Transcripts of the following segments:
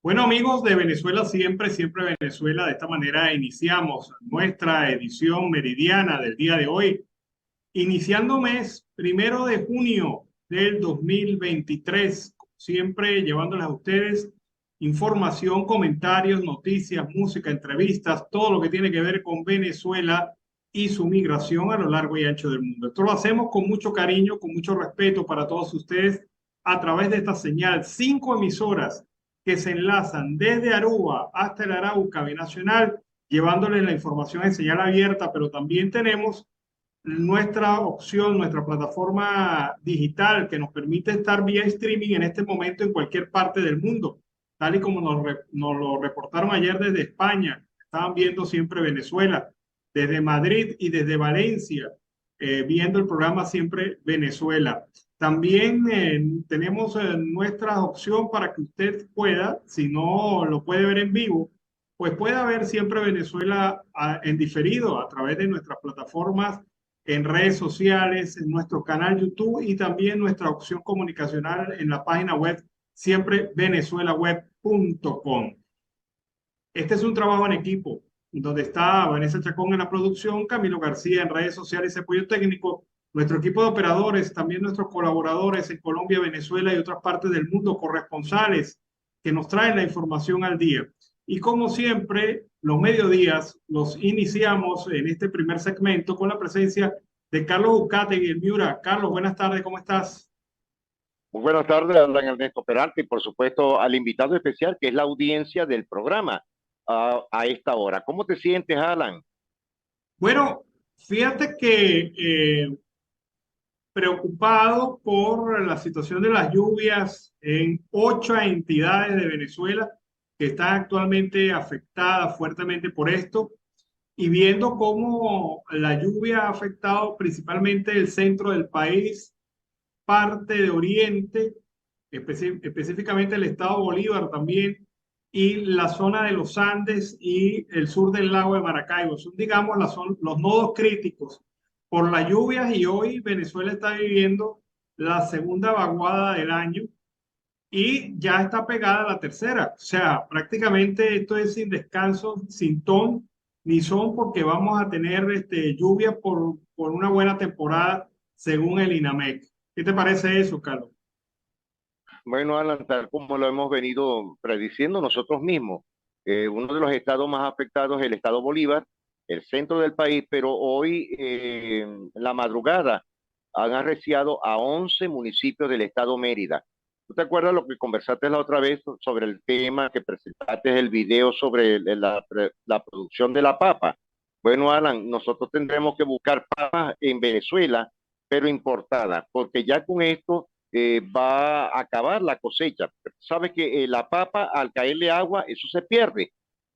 Bueno, amigos de Venezuela, siempre, siempre Venezuela. De esta manera iniciamos nuestra edición meridiana del día de hoy, iniciando mes 1 de junio del 2023, siempre llevándoles a ustedes información, comentarios, noticias, música, entrevistas, todo lo que tiene que ver con Venezuela y su migración a lo largo y ancho del mundo. Esto lo hacemos con mucho cariño, con mucho respeto para todos ustedes a través de esta señal. 5 emisoras que se enlazan desde Aruba hasta el Arauca binacional, llevándoles la información en señal abierta, pero también tenemos nuestra opción, nuestra plataforma digital que nos permite estar vía streaming en este momento en cualquier parte del mundo, tal y como nos lo reportaron ayer desde España. Estaban viendo siempre Venezuela, desde Madrid y desde Valencia, viendo el programa Siempre Venezuela. También tenemos nuestra opción para que usted pueda, si no lo puede ver en vivo, pues pueda ver Siempre Venezuela en diferido a través de nuestras plataformas en redes sociales, en nuestro canal YouTube y también nuestra opción comunicacional en la página web siemprevenezuelaweb.com. Este es un trabajo en equipo, donde está Vanessa Chacón en la producción, Camilo García en redes sociales y apoyo técnico, nuestro equipo de operadores, también nuestros colaboradores en Colombia, Venezuela y otras partes del mundo, corresponsales que nos traen la información al día. Y como siempre, los mediodías los iniciamos en este primer segmento con la presencia de Carlos Ucategui en Miura. Carlos, buenas tardes, ¿cómo estás? Muy buenas tardes, hablan Ernesto Peralta y por supuesto al invitado especial que es la audiencia del programa a esta hora. ¿Cómo te sientes, Alan? Bueno, fíjate que preocupado por la situación de las lluvias en 8 entidades de Venezuela que están actualmente afectadas fuertemente por esto y viendo cómo la lluvia ha afectado principalmente el centro del país, parte de Oriente, específicamente el estado Bolívar también, y la zona de los Andes y el sur del lago de Maracaibo. Son, digamos, son los nodos críticos por las lluvias y hoy Venezuela está viviendo la segunda vaguada del año y ya está pegada a la tercera. O sea, prácticamente esto es sin descanso, sin ton ni son, porque vamos a tener lluvia por una buena temporada según el INAMEC. ¿Qué te parece eso, Carlos? Bueno, Alan, tal como lo hemos venido prediciendo nosotros mismos, uno de los estados más afectados es el estado Bolívar, el centro del país, pero hoy, en la madrugada, han arreciado a 11 municipios del estado Mérida. ¿Tú te acuerdas lo que conversaste la otra vez sobre el tema que presentaste el video sobre la producción de la papa? Bueno, Alan, nosotros tendremos que buscar papas en Venezuela, pero importadas, porque ya con esto va a acabar la cosecha. Sabes que la papa, al caerle agua, eso se pierde.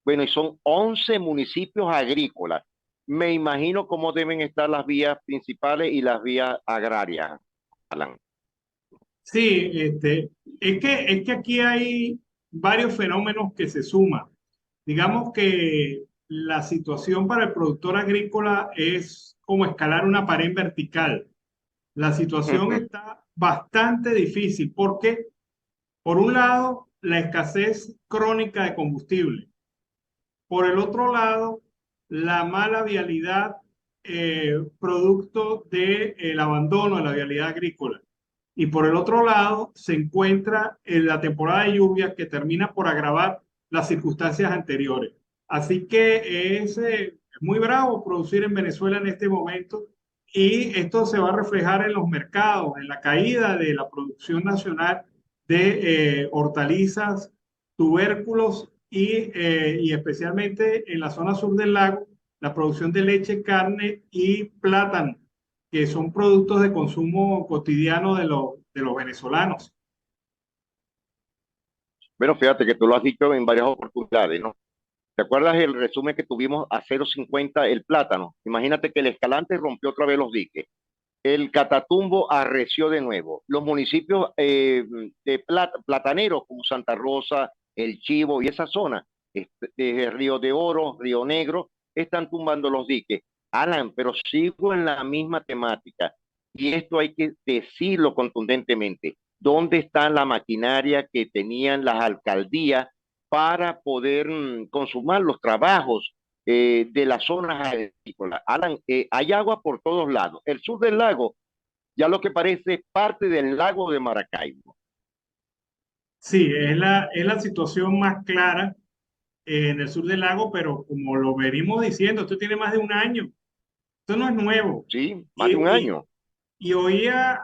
Bueno, y son 11 municipios agrícolas. Me imagino cómo deben estar las vías principales y las vías agrarias, Alan. Sí, es que aquí hay varios fenómenos que se suman. Digamos que la situación para el productor agrícola es como escalar una pared en vertical. La situación está bastante difícil porque, por un lado, la escasez crónica de combustible. Por el otro lado, la mala vialidad producto del abandono de la vialidad agrícola. Y por el otro lado, se encuentra en la temporada de lluvias que termina por agravar las circunstancias anteriores. Así que es muy bravo producir en Venezuela en este momento y esto se va a reflejar en los mercados, en la caída de la producción nacional de hortalizas, tubérculos y especialmente en la zona sur del lago, la producción de leche, carne y plátano, que son productos de consumo cotidiano de los venezolanos. Bueno, fíjate que tú lo has dicho en varias oportunidades, ¿no? ¿Te acuerdas el resumen que tuvimos a 0,50 el plátano? Imagínate que el Escalante rompió otra vez los diques. El Catatumbo arreció de nuevo. Los municipios plataneros como Santa Rosa, El Chivo y esa zona, desde Río de Oro, Río Negro, están tumbando los diques. Alan, pero sigo en la misma temática y esto hay que decirlo contundentemente. ¿Dónde está la maquinaria que tenían las alcaldías para poder consumar los trabajos de las zonas agrícolas. Alan, hay agua por todos lados. El sur del lago ya lo que parece es parte del lago de Maracaibo. Sí, es la situación más clara en el sur del lago, pero como lo venimos diciendo, esto tiene más de un año, esto no es nuevo. Sí, más de un Y, y, año. y oía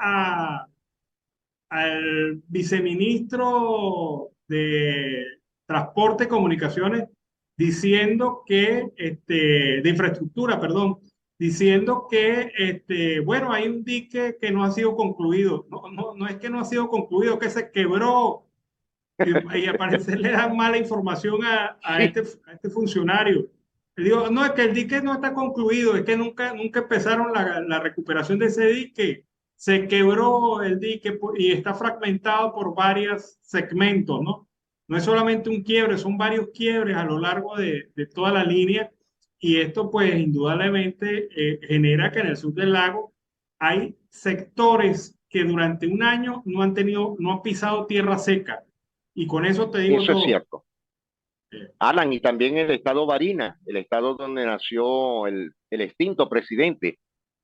al viceministro de Transporte y Comunicaciones diciendo que, de infraestructura, perdón, diciendo que, bueno, hay un dique que no ha sido concluido. No es que no ha sido concluido, que se quebró. Y al parecer le dan mala información Sí, a este funcionario. Le digo, no, es que el dique no está concluido, es que nunca empezaron la recuperación de ese dique. Se quebró el dique y está fragmentado por varios segmentos, ¿no? No es solamente un quiebre, son varios quiebres a lo largo de toda la línea. Y esto, pues, indudablemente genera que en el sur del lago hay sectores que durante un año no han pisado tierra seca. Y con eso te digo eso es todo. cierto. Alan, y también el estado Barinas, el estado donde nació el extinto presidente,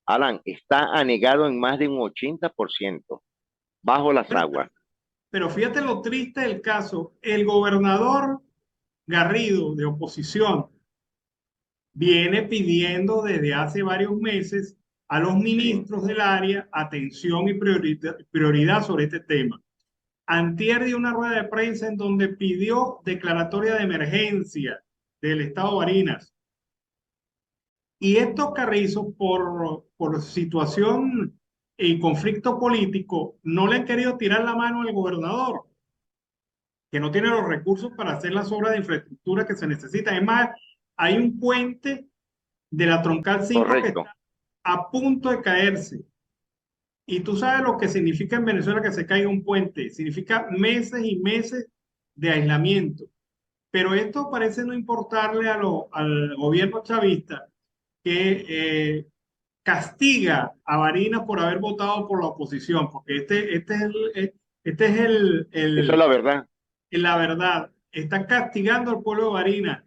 Alan, está anegado en más de un 80% bajo las Bueno, aguas. pero fíjate lo triste del caso. El gobernador Garrido, de oposición, viene pidiendo desde hace varios meses a los Sí, ministros del área atención y prioridad sobre este tema. Antier dio una rueda de prensa en donde pidió declaratoria de emergencia del estado de Barinas. Y estos carrizos, por situación y conflicto político, no le han querido tirar la mano al gobernador, que no tiene los recursos para hacer las obras de infraestructura que se necesitan. Es más, hay un puente de la Troncal 5 que correcto. está a punto de caerse. Y tú sabes lo que significa en Venezuela que se caiga un puente. Significa meses y meses de aislamiento. Pero esto parece no importarle al gobierno chavista que castiga a Barinas por haber votado por la oposición, porque este es Esa es la verdad. la verdad. Está castigando al pueblo de Barinas,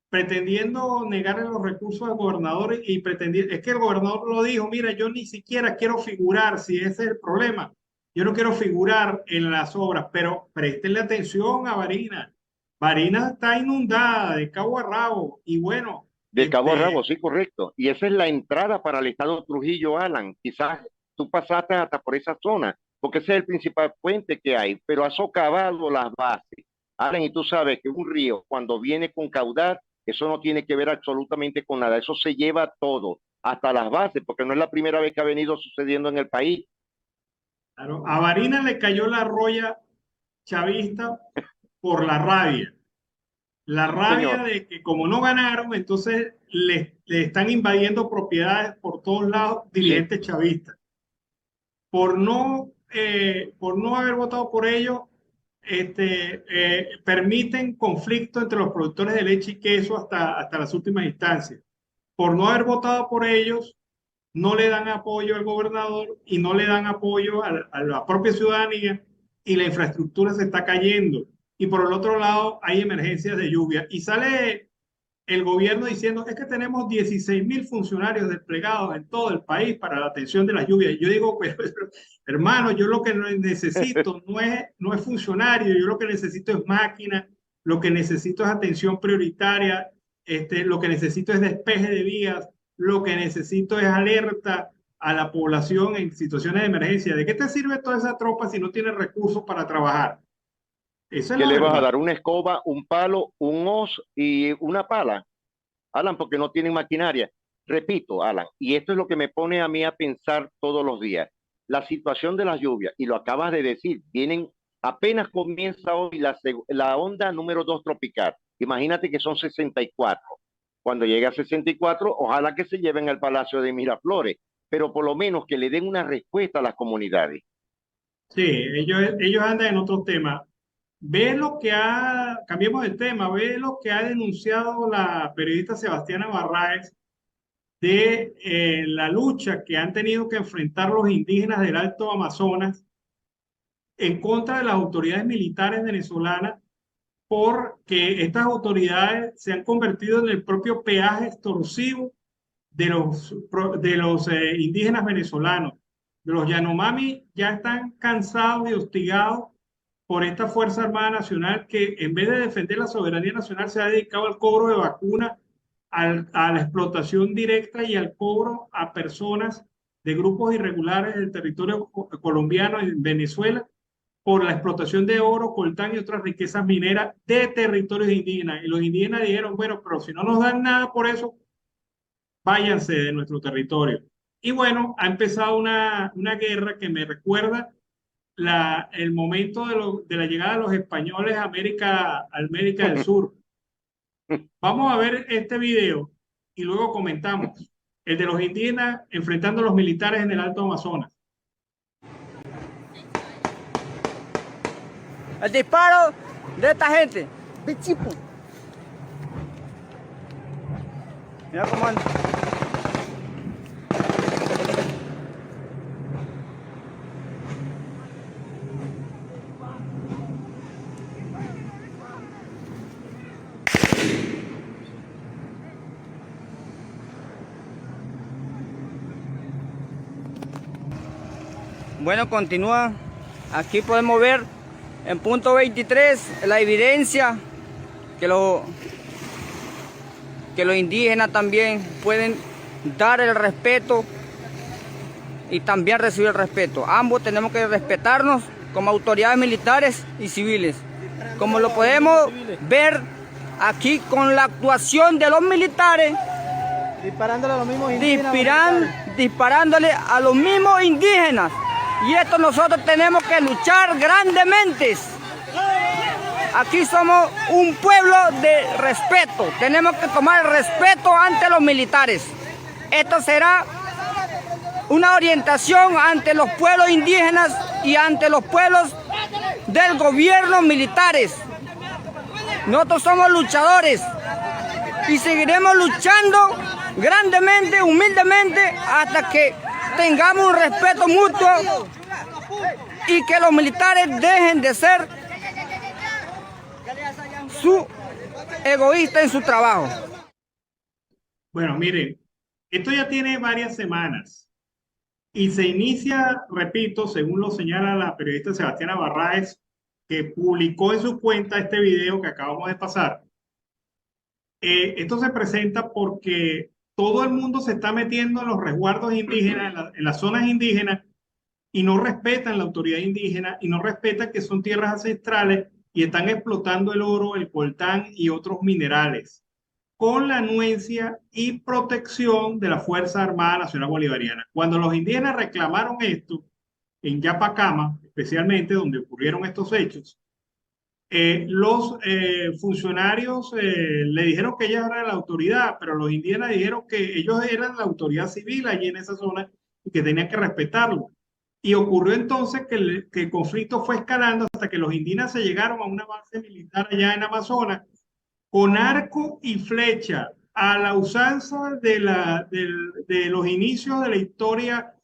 pretendiendo negarle los recursos al gobernador y pretendiendo, es que el gobernador lo dijo, mira, yo ni siquiera quiero figurar, si ese es el problema, yo no quiero figurar en las obras, pero préstenle atención a Barinas. Barinas está inundada de cabo a rabo y bueno, De Cabo a Rabo, sí, correcto. Y esa es la entrada para el estado Trujillo, Alan. Quizás tú pasaste hasta por esa zona, porque ese es el principal puente que hay, pero ha socavado las bases. Alan, y tú sabes que un río, cuando viene con caudal, eso no tiene que ver absolutamente con nada. Eso se lleva todo, hasta las bases, porque no es la primera vez que ha venido sucediendo en el país. claro, a Barinas le cayó la roya chavista por la rabia. La Sí, rabia señor. de que como no ganaron, entonces le están invadiendo propiedades por todos lados Sí, dirigentes chavistas. Por no haber votado por ellos, permiten conflicto entre los productores de leche y queso hasta las últimas instancias. Por no haber votado por ellos, no le dan apoyo al gobernador y no le dan apoyo a la propia ciudadanía y la infraestructura se está cayendo. Y por el otro lado hay emergencias de lluvia. Y sale el gobierno diciendo es que tenemos 16.000 funcionarios desplegados en todo el país para la atención de las lluvias. Y yo digo, pero, hermano, yo lo que necesito no es funcionario, yo lo que necesito es máquina, lo que necesito es atención prioritaria, lo que necesito es despeje de vías, lo que necesito es alerta a la población en situaciones de emergencia. ¿De qué te sirve toda esa tropa si no tiene recursos para trabajar? Esa es ¿qué la le vas a verdad. dar? ¿Una escoba, un palo, un hoz y una pala? Alan, porque no tienen maquinaria. Repito, Alan, y esto es lo que me pone a mí a pensar todos los días. La situación de las lluvias, y lo acabas de decir, vienen, apenas comienza hoy la onda número 2 tropical. Imagínate que son 64. Cuando llegue a 64, ojalá que se lleven al Palacio de Miraflores, pero por lo menos que le den una respuesta a las comunidades. Sí, ellos andan en otros temas. Cambiemos de tema, ve lo que ha denunciado la periodista Sebastiana Barraez de la lucha que han tenido que enfrentar los indígenas del Alto Amazonas en contra de las autoridades militares venezolanas porque estas autoridades se han convertido en el propio peaje extorsivo de los indígenas venezolanos. De los Yanomami ya están cansados y hostigados por esta Fuerza Armada Nacional que en vez de defender la soberanía nacional se ha dedicado al cobro de vacunas, a la explotación directa y al cobro a personas de grupos irregulares del territorio colombiano en Venezuela por la explotación de oro, coltán y otras riquezas mineras de territorios indígenas. Y los indígenas dijeron, bueno, pero si no nos dan nada por eso, váyanse de nuestro territorio. Y bueno, ha empezado una guerra que me recuerda el momento de la llegada de los españoles a América del Sur. Vamos a ver este video y luego comentamos el de los indígenas enfrentando a los militares en el Alto Amazonas. El disparo de esta gente. Bichipo. Mira cómo anda. Bueno, continúa. Aquí podemos ver en punto 23 la evidencia que los indígenas también pueden dar el respeto y también recibir el respeto. Ambos tenemos que respetarnos como autoridades militares y civiles, como lo podemos ver aquí con la actuación de los militares disparándole a los mismos indígenas. Disparándole a los mismos indígenas. Y esto nosotros tenemos que luchar grandemente. Aquí somos un pueblo de respeto. Tenemos que tomar el respeto ante los militares. Esto será una orientación ante los pueblos indígenas y ante los pueblos del gobierno militares. Nosotros somos luchadores y seguiremos luchando grandemente, humildemente, hasta que tengamos un respeto mutuo y que los militares dejen de ser egoístas en su trabajo. Bueno, miren, esto ya tiene varias semanas y se inicia, repito, según lo señala la periodista Sebastiana Barraez, que publicó en su cuenta este video que acabamos de pasar. Esto se presenta porque todo el mundo se está metiendo en los resguardos indígenas, en las zonas indígenas, y no respetan la autoridad indígena y no respetan que son tierras ancestrales y están explotando el oro, el coltán y otros minerales con la anuencia y protección de la Fuerza Armada Nacional Bolivariana. Cuando los indígenas reclamaron esto en Yapacama, especialmente donde ocurrieron estos hechos, los funcionarios le dijeron que ellos eran la autoridad, pero los indígenas dijeron que ellos eran la autoridad civil allí en esa zona y que tenían que respetarlo. Y ocurrió entonces que el conflicto fue escalando hasta que los indígenas se llegaron a una base militar allá en Amazonas con arco y flecha, a la usanza de los inicios de la historia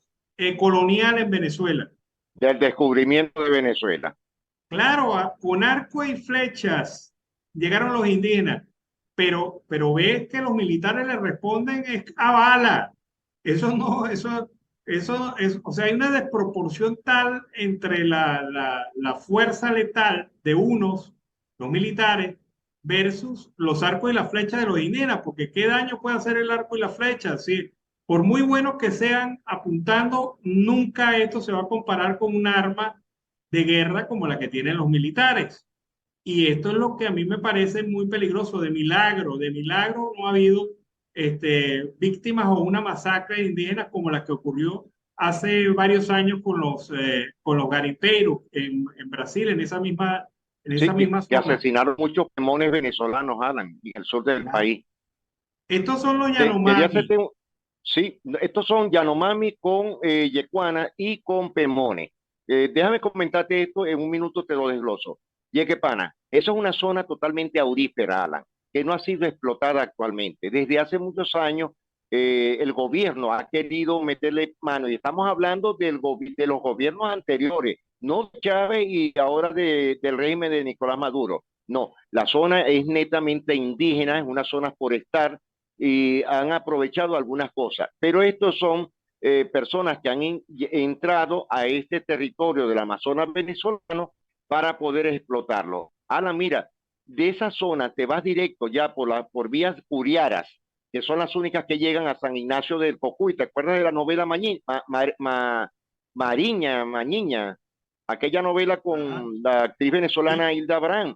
colonial en Venezuela. Del descubrimiento de Venezuela. Claro, con arco y flechas llegaron los indígenas, pero ves que los militares le responden a bala. Eso no, eso es, o sea, hay una desproporción tal entre la fuerza letal de unos, los militares, versus los arcos y las flechas de los indígenas, porque qué daño puede hacer el arco y la flecha. Sí, por muy buenos que sean apuntando, nunca esto se va a comparar con un arma de guerra como la que tienen los militares. Y esto es lo que a mí me parece muy peligroso. De milagro no ha habido víctimas o una masacre de indígenas como la que ocurrió hace varios años con los garimpeiros en Brasil, en esa misma que zona. asesinaron muchos pemones venezolanos, Alan, en el sur del país. Estos son los Yanomami. Sí, estos son Yanomami con Yecuana y con pemones. Déjame comentarte esto, en un minuto te lo desgloso. Yequepana, eso es una zona totalmente aurífera, Alan, que no ha sido explotada actualmente. Desde hace muchos años el gobierno ha querido meterle mano, y estamos hablando de los gobiernos anteriores, no de Chávez y ahora del régimen de Nicolás Maduro. No, la zona es netamente indígena, es una zona forestal y han aprovechado algunas cosas. Pero estos son personas que han entrado a este territorio del Amazonas venezolano para poder explotarlo. Alan, mira, de esa zona te vas directo ya por vías curiaras, que son las únicas que llegan a San Ignacio del Cocuy. ¿Te acuerdas de la novela Mañiña? Aquella novela Ah, con la actriz sí. venezolana Hilda Brand.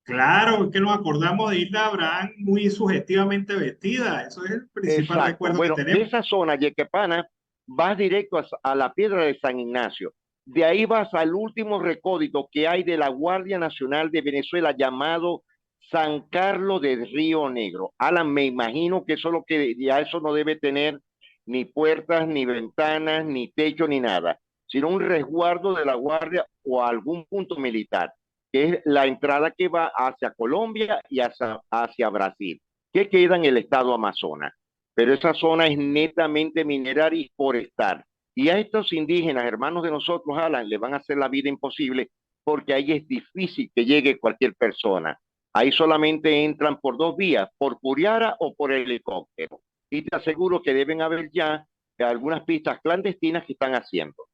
Claro, es que nos acordamos de Hilda Abraham muy sugestivamente vestida. Eso es el principal Exacto. recuerdo que Bueno, de tenemos. esa zona, Yequepana, vas directo a la Piedra de San Ignacio. De ahí vas al último recódito que hay de la Guardia Nacional de Venezuela llamado San Carlos del Río Negro. Alan, me imagino que eso es lo que ya eso no debe tener ni puertas, ni ventanas, ni techo, ni nada, sino un resguardo de la Guardia o algún punto militar, que es la entrada que va hacia Colombia y hacia Brasil, que queda en el estado Amazonas. Pero esa zona es netamente mineraria y forestal. Y a estos indígenas, hermanos de nosotros, Alan, le van a hacer la vida imposible porque ahí es difícil que llegue cualquier persona. Ahí solamente entran por dos vías, por Curiara o por helicóptero. Y te aseguro que deben haber ya algunas pistas clandestinas que están haciendo.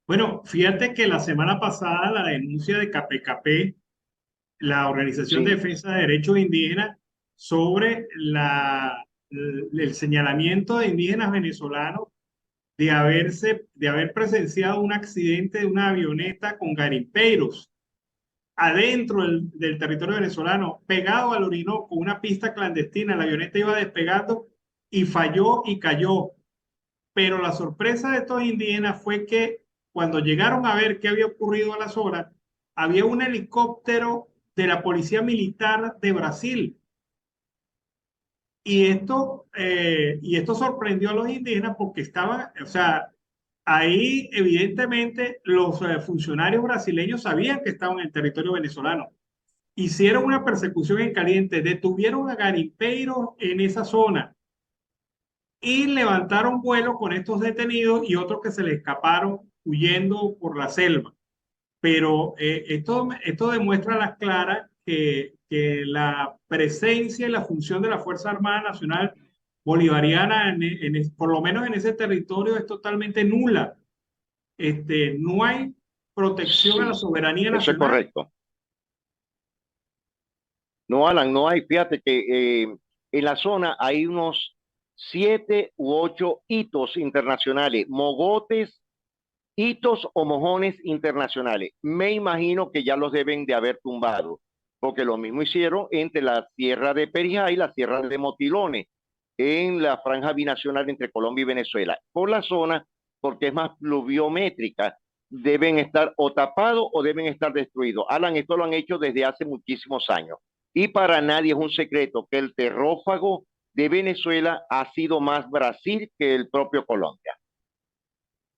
Bueno, fíjate que la semana pasada la denuncia de KPKP, la Organización de Sí, Defensa de Derechos Indígenas, sobre el señalamiento de indígenas venezolanos de haber presenciado un accidente de una avioneta con garimpeiros adentro del territorio venezolano, pegado al Orinoco, una pista clandestina. La avioneta iba despegando y falló y cayó. Pero la sorpresa de estos indígenas fue que cuando llegaron a ver qué había ocurrido a las horas, había un helicóptero de la Policía Militar de Brasil. Y esto sorprendió a los indígenas porque estaban, o sea, ahí evidentemente los funcionarios brasileños sabían que estaban en el territorio venezolano. Hicieron una persecución en caliente, detuvieron a garimpeiros en esa zona y levantaron vuelo con estos detenidos y otros que se le escaparon huyendo por la selva. Pero esto demuestra a las claras que la presencia y la función de la Fuerza Armada Nacional Bolivariana, por lo menos en ese territorio, es totalmente nula. No hay protección a la sí, soberanía eso es nacional. correcto. No, Alan, no hay. Fíjate que en la zona hay unos 7 u 8 hitos internacionales, mogotes, hitos o mojones internacionales. Me imagino que ya los deben de haber tumbado, porque lo mismo hicieron entre la Sierra de Perijá y la Sierra de Motilones, en la franja binacional entre Colombia y Venezuela. Por la zona, porque es más pluviométrica, deben estar o tapados o deben estar destruidos. Alan, esto lo han hecho desde hace muchísimos años. Y para nadie es un secreto que el terrófago de Venezuela ha sido más Brasil que el propio Colombia.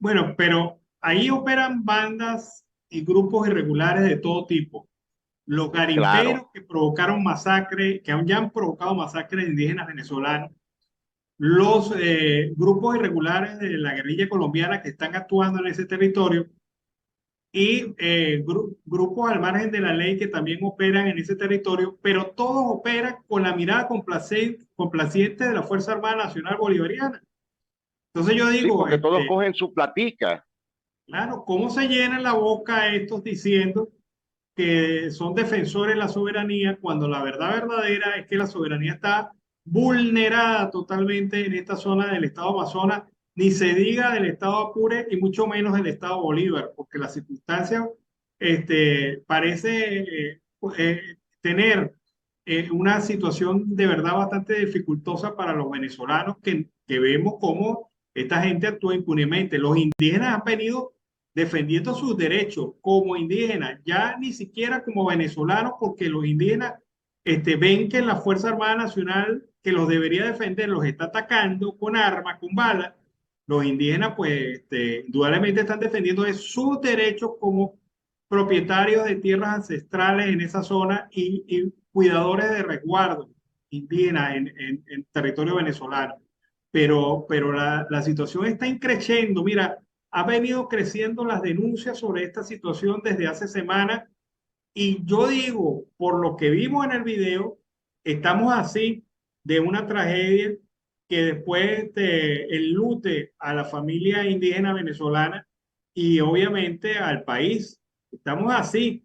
Bueno, pero ahí operan bandas y grupos irregulares de todo tipo. Los Claro, garimpeiros que provocaron masacres, que ya han provocado masacres de indígenas venezolanos, los grupos irregulares de la guerrilla colombiana que están actuando en ese territorio y grupos al margen de la ley que también operan en ese territorio, pero todos operan con la mirada complaciente de la Fuerza Armada Nacional Bolivariana. Entonces yo sí, digo, porque todos cogen su platica. claro, ¿cómo se llenan la boca estos diciendo que son defensores de la soberanía cuando la verdad verdadera es que la soberanía está vulnerada totalmente en esta zona del estado Amazonas, ni se diga del estado Apure y mucho menos del estado Bolívar, porque la circunstancia parece tener una situación de verdad bastante dificultosa para los venezolanos que vemos cómo esta gente actúa impunemente. Los indígenas han venido defendiendo sus derechos como indígenas, ya ni siquiera como venezolanos, porque los indígenas ven que la Fuerza Armada Nacional, que los debería defender, los está atacando con armas, con balas. Los indígenas, pues, indudablemente están defendiendo sus derechos como propietarios de tierras ancestrales en esa zona y cuidadores de resguardo indígenas en territorio venezolano. Pero la situación está increciendo. Mira, ha venido creciendo las denuncias sobre esta situación desde hace semanas Y yo digo, por lo que vimos en el video, estamos así de una tragedia que después enlute a la familia indígena venezolana y obviamente al país. Estamos así.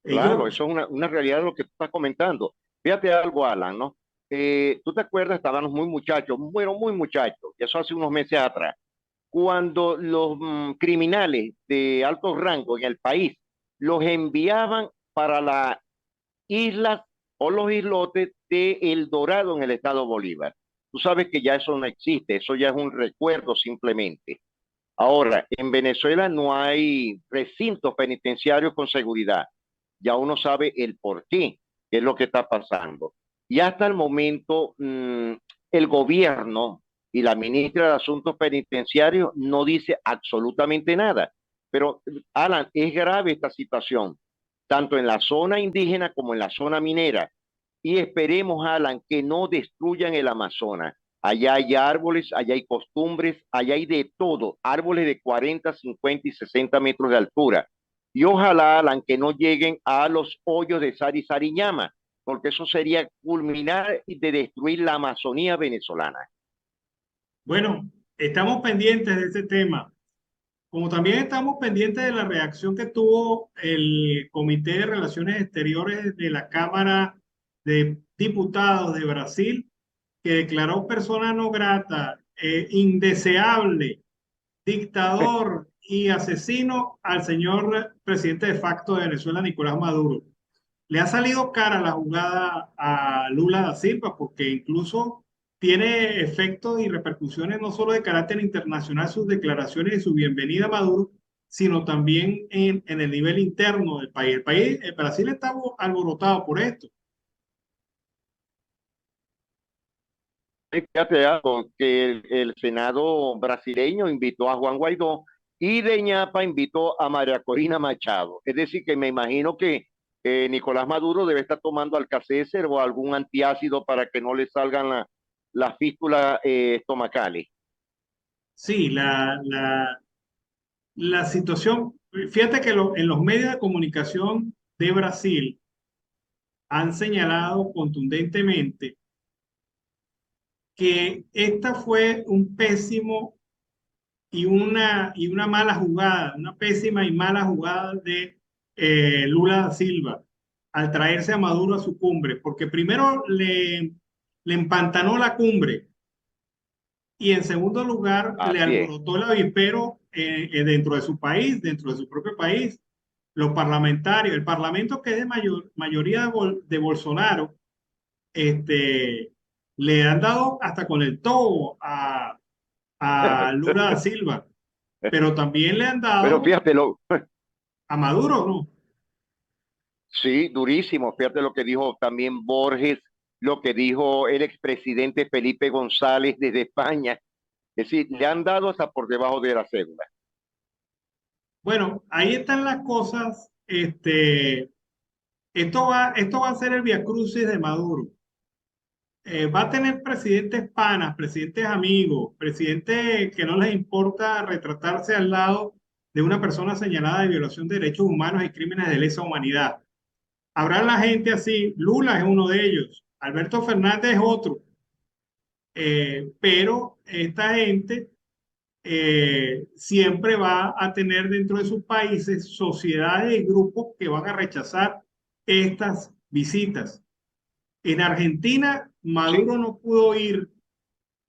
Claro, Ellos, eso es una realidad de lo que tú estás comentando. Fíjate algo, Alan, ¿no? ¿Tú te acuerdas? Estábamos muy muchachos, bueno, muy muchachos, y eso hace unos meses atrás, cuando los criminales de alto rango en el país los enviaban para las islas o los islotes de El Dorado en el estado Bolívar. Tú sabes que ya eso no existe, eso ya es un recuerdo simplemente. Ahora, en Venezuela no hay recintos penitenciarios con seguridad. Ya uno sabe el por qué, qué es lo que está pasando. Y hasta el momento, el gobierno y la ministra de Asuntos Penitenciarios no dice absolutamente nada. Pero, Alan, es grave esta situación, tanto en la zona indígena como en la zona minera. Y esperemos, Alan, que no destruyan el Amazonas. Allá hay árboles, allá hay costumbres, allá hay de todo, árboles de 40, 50 y 60 metros de altura. Y ojalá, Alan, que no lleguen a los hoyos de Sari Sariñama, porque eso sería culminar y de destruir la Amazonía venezolana. bueno, estamos pendientes de ese tema. Como también estamos pendientes de la reacción que tuvo el Comité de Relaciones Exteriores de la Cámara de Diputados de Brasil, que declaró persona no grata, indeseable, dictador y asesino al señor presidente de facto de Venezuela, Nicolás Maduro. Le ha salido cara la jugada a Lula da Silva porque incluso tiene efectos y repercusiones no solo de carácter internacional sus declaraciones y su bienvenida a Maduro, sino también en el nivel interno del país. El Brasil está alborotado por esto. Fíjate algo, que el Senado brasileño invitó a Juan Guaidó y de ñapa invitó a María Corina Machado. Es decir, que me imagino que Nicolás Maduro debe estar tomando Alka-Seltzer o algún antiácido para que no le salgan las fístulas estomacales. Sí, la situación, fíjate que en los medios de comunicación de Brasil han señalado contundentemente que esta fue un pésimo y una mala jugada, una pésima y mala jugada de Lula da Silva al traerse a Maduro a su cumbre, porque primero le empantanó la cumbre y en segundo lugar le Así es. alborotó el avispero dentro de su país, dentro de su propio país. Los parlamentarios, el parlamento que es de mayoría de Bolsonaro, este, le han dado hasta con el todo a Lula da Silva, pero también le han Pero dado fíjate, a Maduro, ¿no? sí, durísimo. Fíjate lo que dijo también Borges, lo que dijo el expresidente Felipe González desde España. Es decir, le han dado hasta por debajo de la cédula. Bueno, ahí están las cosas. Esto va a ser el viacrucis de Maduro. Va a tener presidentes panas, presidentes amigos, presidentes que no les importa retratarse al lado de una persona señalada de violación de derechos humanos y crímenes de lesa humanidad. Habrá la gente así, Lula es uno de ellos, Alberto Fernández es otro, pero esta gente siempre va a tener dentro de sus países sociedades y grupos que van a rechazar estas visitas. En Argentina, Sí, Maduro no pudo ir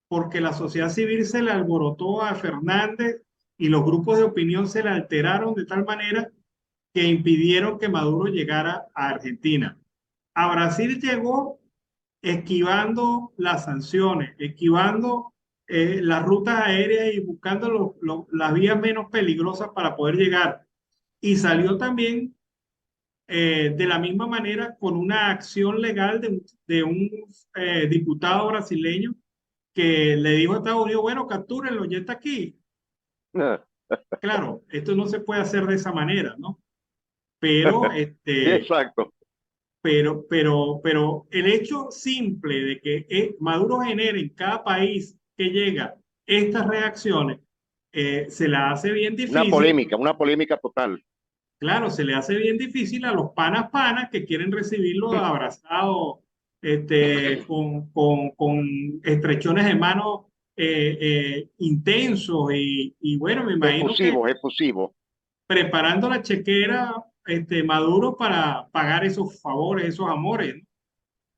porque la sociedad civil se le alborotó a Fernández y los grupos de opinión se le alteraron de tal manera que impidieron que Maduro llegara a Argentina. A Brasil llegó esquivando las sanciones, esquivando las rutas aéreas y buscando las vías menos peligrosas para poder llegar. Y salió también de la misma manera con una acción legal de un diputado brasileño que le dijo a Estados Unidos, bueno, captúrenlo, ya está aquí. Claro, esto no se puede hacer de esa manera, ¿no? Pero, exacto. pero el hecho simple de que Maduro genere en cada país que llega estas reacciones, se la hace bien difícil. Una polémica total. claro, se le hace bien difícil a los panas que quieren recibirlo abrazado, con estrechones de mano intensos y bueno, me imagino que Efusivos. preparando la chequera, Maduro para pagar esos favores, esos amores, ¿no?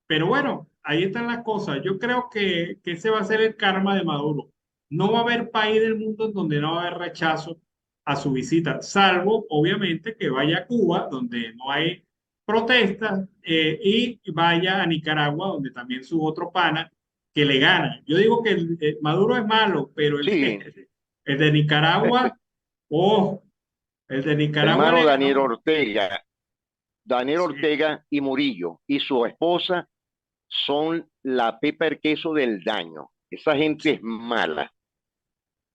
Pero bueno, ahí están las cosas. Yo creo que ese va a ser el karma de Maduro. No va a haber país del mundo en donde no va a haber rechazo a su visita, salvo obviamente que vaya a Cuba, donde no hay protestas, y vaya a Nicaragua, donde también su otro pana que le gana. Yo digo que Maduro es malo, pero Sí, el de Nicaragua, oh, el de Nicaragua hermano le ganó. Daniel Sí. Ortega y Murillo y su esposa son la pepa el queso del daño. Esa gente es mala.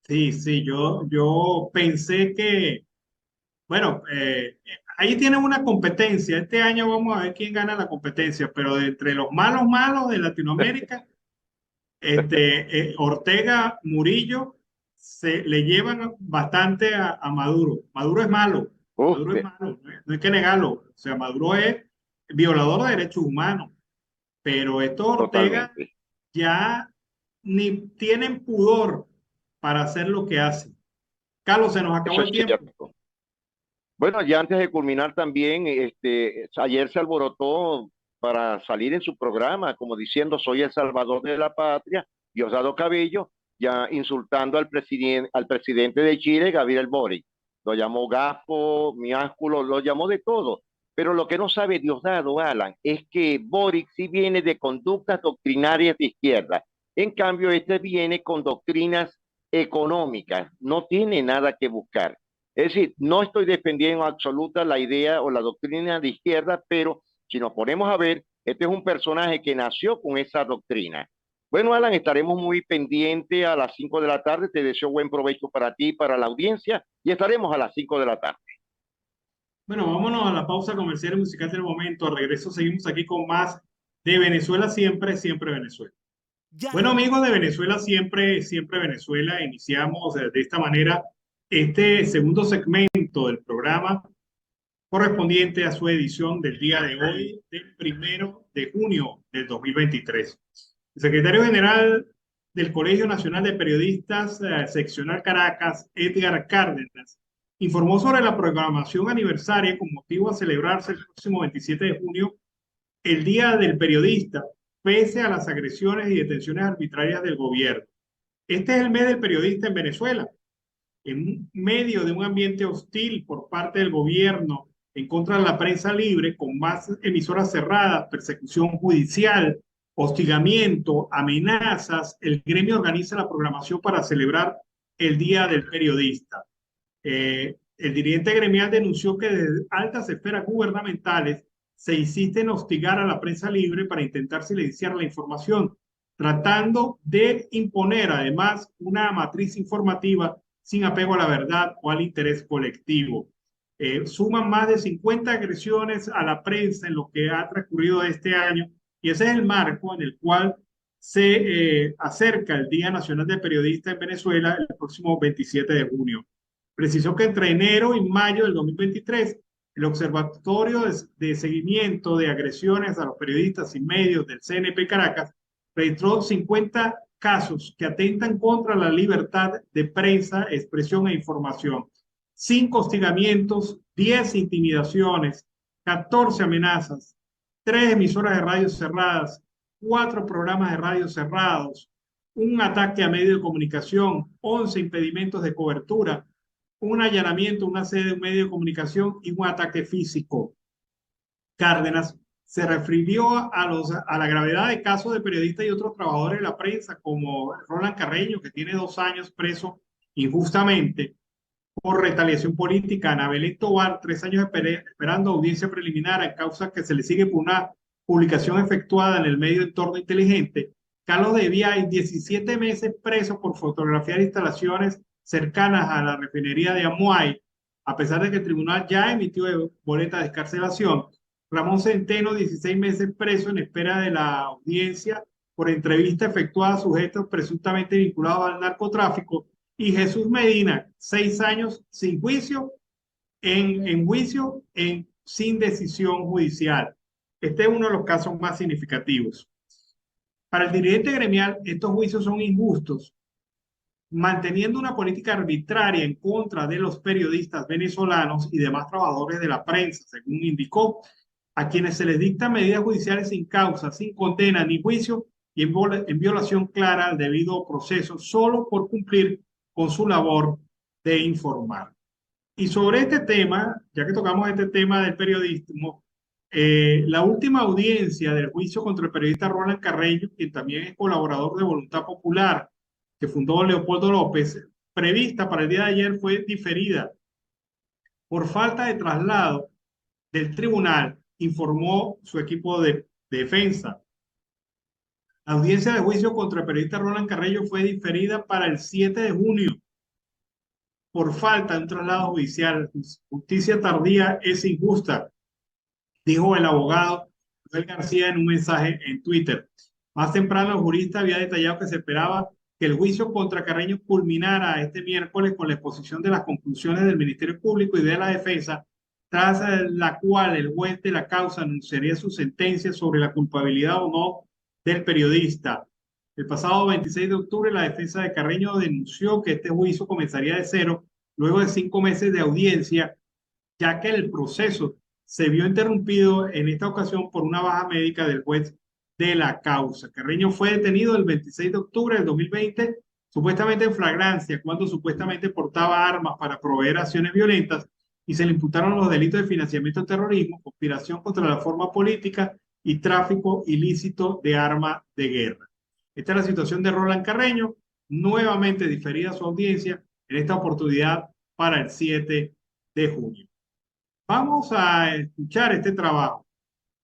Sí, sí, yo pensé que, bueno, ahí tienen una competencia. Este año vamos a ver quién gana la competencia, pero de entre los malos malos de Latinoamérica, Ortega, Murillo, se le llevan bastante a Maduro. Maduro es malo, Uf, Maduro es malo, no hay que negarlo. O sea, Maduro es violador de derechos humanos, pero estos Ortega totalmente. ya ni tienen pudor para hacer lo que hacen. Carlos, se nos acabó Eso es el tiempo. cierto. Bueno, ya antes de culminar también, ayer se alborotó para salir en su programa, como diciendo, soy el salvador de la patria, Diosdado Cabello, ya insultando al presidente de Chile, Gabriel Boric. Lo llamó gafo, miásculo, lo llamó de todo. Pero lo que no sabe Diosdado, Alan, es que Boric sí viene de conductas doctrinarias de izquierda. En cambio, este viene con doctrinas económicas, no tiene nada que buscar. Es decir, no estoy defendiendo en absoluta la idea o la doctrina de izquierda, pero si nos ponemos a ver, este es un personaje que nació con esa doctrina. Bueno, Alan, estaremos muy pendientes a las 5 de la tarde. Te deseo buen provecho para ti y para la audiencia y estaremos a las 5 de la tarde. Bueno, vámonos a la pausa comercial y musical del momento. Al regreso seguimos aquí con más de Venezuela siempre, siempre Venezuela. Bueno, amigos de Venezuela siempre, siempre Venezuela, iniciamos de esta manera este segundo segmento del programa correspondiente a su edición del día de hoy, del 1 de junio del 2023. El secretario general del Colegio Nacional de Periodistas, seccional Caracas, Edgar Cárdenas, informó sobre la programación aniversaria con motivo a celebrarse el próximo 27 de junio, el Día del Periodista, pese a las agresiones y detenciones arbitrarias del gobierno. Este es el mes del periodista en Venezuela. En medio de un ambiente hostil por parte del gobierno en contra de la prensa libre, con más emisoras cerradas, persecución judicial, hostigamiento, amenazas, el gremio organiza la programación para celebrar el Día del Periodista. El dirigente gremial denunció que desde altas esferas gubernamentales se insiste en hostigar a la prensa libre para intentar silenciar la información, tratando de imponer además una matriz informativa sin apego a la verdad o al interés colectivo. Suman más de 50 agresiones a la prensa en lo que ha transcurrido este año, y ese es el marco en el cual se acerca el Día Nacional de Periodistas en Venezuela el próximo 27 de junio. Precisó que entre enero y mayo del 2023, el Observatorio de Seguimiento de Agresiones a los Periodistas y Medios del CNP Caracas registró 50 casos que atentan contra la libertad de prensa, expresión e información. 5 hostigamientos, 10 intimidaciones, 14 amenazas, 3 emisoras de radio cerradas, 4 programas de radio cerrados, un ataque a medios de comunicación, 11 impedimentos de cobertura, un allanamiento, una sede de un medio de comunicación y un ataque físico. Cárdenas se refirió a la gravedad de casos de periodistas y otros trabajadores de la prensa, como Roland Carreño, que tiene 2 años preso injustamente por retaliación política, Ana Belén Tobar, 3 años esperando audiencia preliminar a causa que se le sigue por una publicación efectuada en el medio Entorno Inteligente. Carlos de Viay, 17 meses preso por fotografiar instalaciones cercanas a la refinería de Amuay, a pesar de que el tribunal ya emitió boleta de excarcelación. Ramón Centeno, 16 meses preso en espera de la audiencia por entrevista efectuada a sujetos presuntamente vinculados al narcotráfico. Y Jesús Medina, 6 años sin juicio, en juicio sin decisión judicial. Este es uno de los casos más significativos. Para el dirigente gremial, estos juicios son injustos, manteniendo una política arbitraria en contra de los periodistas venezolanos y demás trabajadores de la prensa, según indicó, a quienes se les dictan medidas judiciales sin causa, sin condena ni juicio y en violación clara al debido proceso, solo por cumplir con su labor de informar. Y sobre este tema, ya que tocamos este tema del periodismo, la última audiencia del juicio contra el periodista Roland Carreño, quien también es colaborador de Voluntad Popular, que fundó Leopoldo López, prevista para el día de ayer, fue diferida por falta de traslado del tribunal, informó su equipo de defensa. La audiencia de juicio contra el periodista Roland Carreño fue diferida para el 7 de junio por falta de un traslado judicial. Justicia tardía es injusta, dijo el abogado Joel García en un mensaje en Twitter. Más temprano, el jurista había detallado que se esperaba que el juicio contra Carreño culminara este miércoles con la exposición de las conclusiones del Ministerio Público y de la Defensa, tras la cual el juez de la causa anunciaría su sentencia sobre la culpabilidad o no del periodista. El pasado 26 de octubre, la defensa de Carreño denunció que este juicio comenzaría de cero luego de 5 meses de audiencia, ya que el proceso se vio interrumpido en esta ocasión por una baja médica del juez de la causa. Carreño fue detenido el 26 de octubre del 2020, supuestamente en flagrancia, cuando supuestamente portaba armas para proveer acciones violentas, y se le imputaron los delitos de financiamiento del terrorismo, conspiración contra la forma política y tráfico ilícito de arma de guerra. Esta es la situación de Roland Carreño, nuevamente diferida su audiencia, en esta oportunidad para el 7 de junio. Vamos a escuchar este trabajo.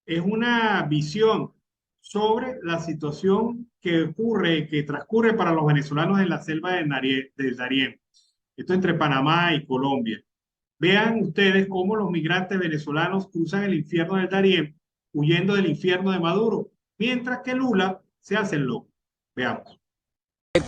Es una visión sobre la situación que transcurre para los venezolanos en la selva del Darién. Esto entre Panamá y Colombia. Vean ustedes cómo los migrantes venezolanos cruzan el infierno del Darién huyendo del infierno de Maduro, mientras que Lula se hace el loco. Veamos.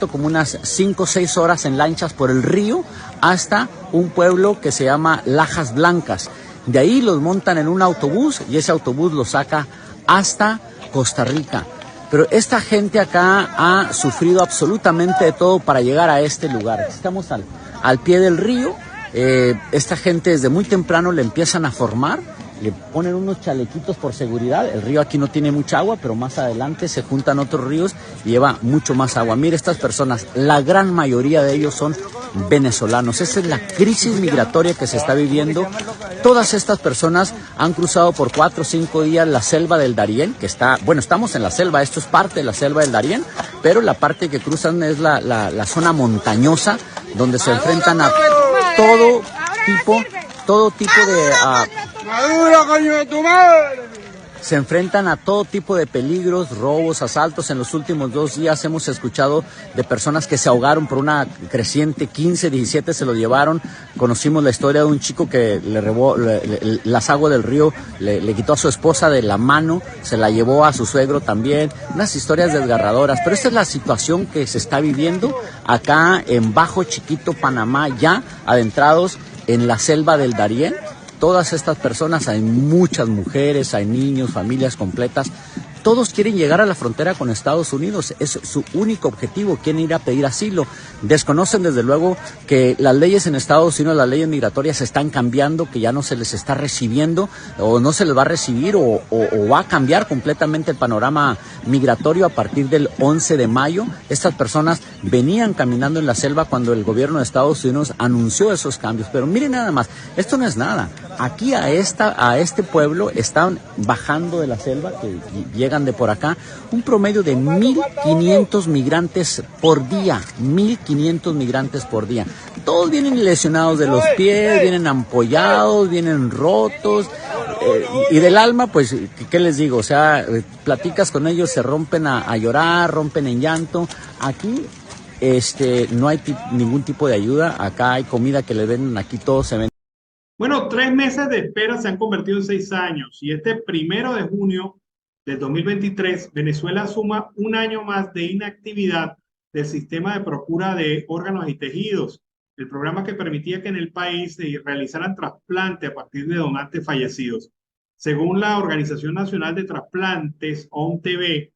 Como unas 5 o 6 horas en lanchas por el río hasta un pueblo que se llama Lajas Blancas. De ahí los montan en un autobús y ese autobús los saca hasta Costa Rica. Pero esta gente acá ha sufrido absolutamente de todo para llegar a este lugar. Estamos al pie del río. Esta gente desde muy temprano le empiezan a formar, le ponen unos chalequitos por seguridad. El río aquí no tiene mucha agua, pero más adelante se juntan otros ríos y lleva mucho más agua. Mire, estas personas, la gran mayoría de ellos son venezolanos. Esa es la crisis migratoria que se está viviendo. Todas estas personas han cruzado por 4 o 5 días la selva del Darién, que está, bueno, estamos en la selva, esto es parte de la selva del Darién, pero la parte que cruzan es la zona montañosa, donde se enfrentan a todo tipo de ¡Maduro, coño de tu madre! Se enfrentan a todo tipo de peligros, robos, asaltos. En los últimos 2 días hemos escuchado de personas que se ahogaron por una creciente, 15, 17 se lo llevaron. Conocimos la historia de un chico que le robó las aguas del río, le quitó a su esposa de la mano, se la llevó a su suegro también. Unas historias desgarradoras, pero esta es la situación que se está viviendo acá en Bajo Chiquito, Panamá, ya adentrados en la selva del Darién. Todas estas personas, hay muchas mujeres, hay niños, familias completas, todos quieren llegar a la frontera con Estados Unidos, es su único objetivo, quieren ir a pedir asilo. Desconocen desde luego que las leyes en Estados Unidos, las leyes migratorias están cambiando, que ya no se les está recibiendo o no se les va a recibir o va a cambiar completamente el panorama migratorio a partir del 11 de mayo. Estas personas venían caminando en la selva cuando el gobierno de Estados Unidos anunció esos cambios, pero miren nada más, esto no es nada. Aquí a este pueblo están bajando de la selva, que llegan de por acá, un promedio de 1,500 migrantes por día, 1,500 migrantes por día. Todos vienen lesionados de los pies, vienen ampollados, vienen rotos, y del alma, pues, ¿qué les digo? O sea, platicas con ellos, se rompen a llorar, rompen en llanto. Aquí no hay ningún tipo de ayuda, acá hay comida que le venden, aquí todo se vende. Bueno, 3 meses de espera se han convertido en 6 años y este 1 de junio del 2023, Venezuela suma 1 año más de inactividad del sistema de procura de órganos y tejidos, el programa que permitía que en el país se realizaran trasplantes a partir de donantes fallecidos. Según la Organización Nacional de Trasplantes, ONTV,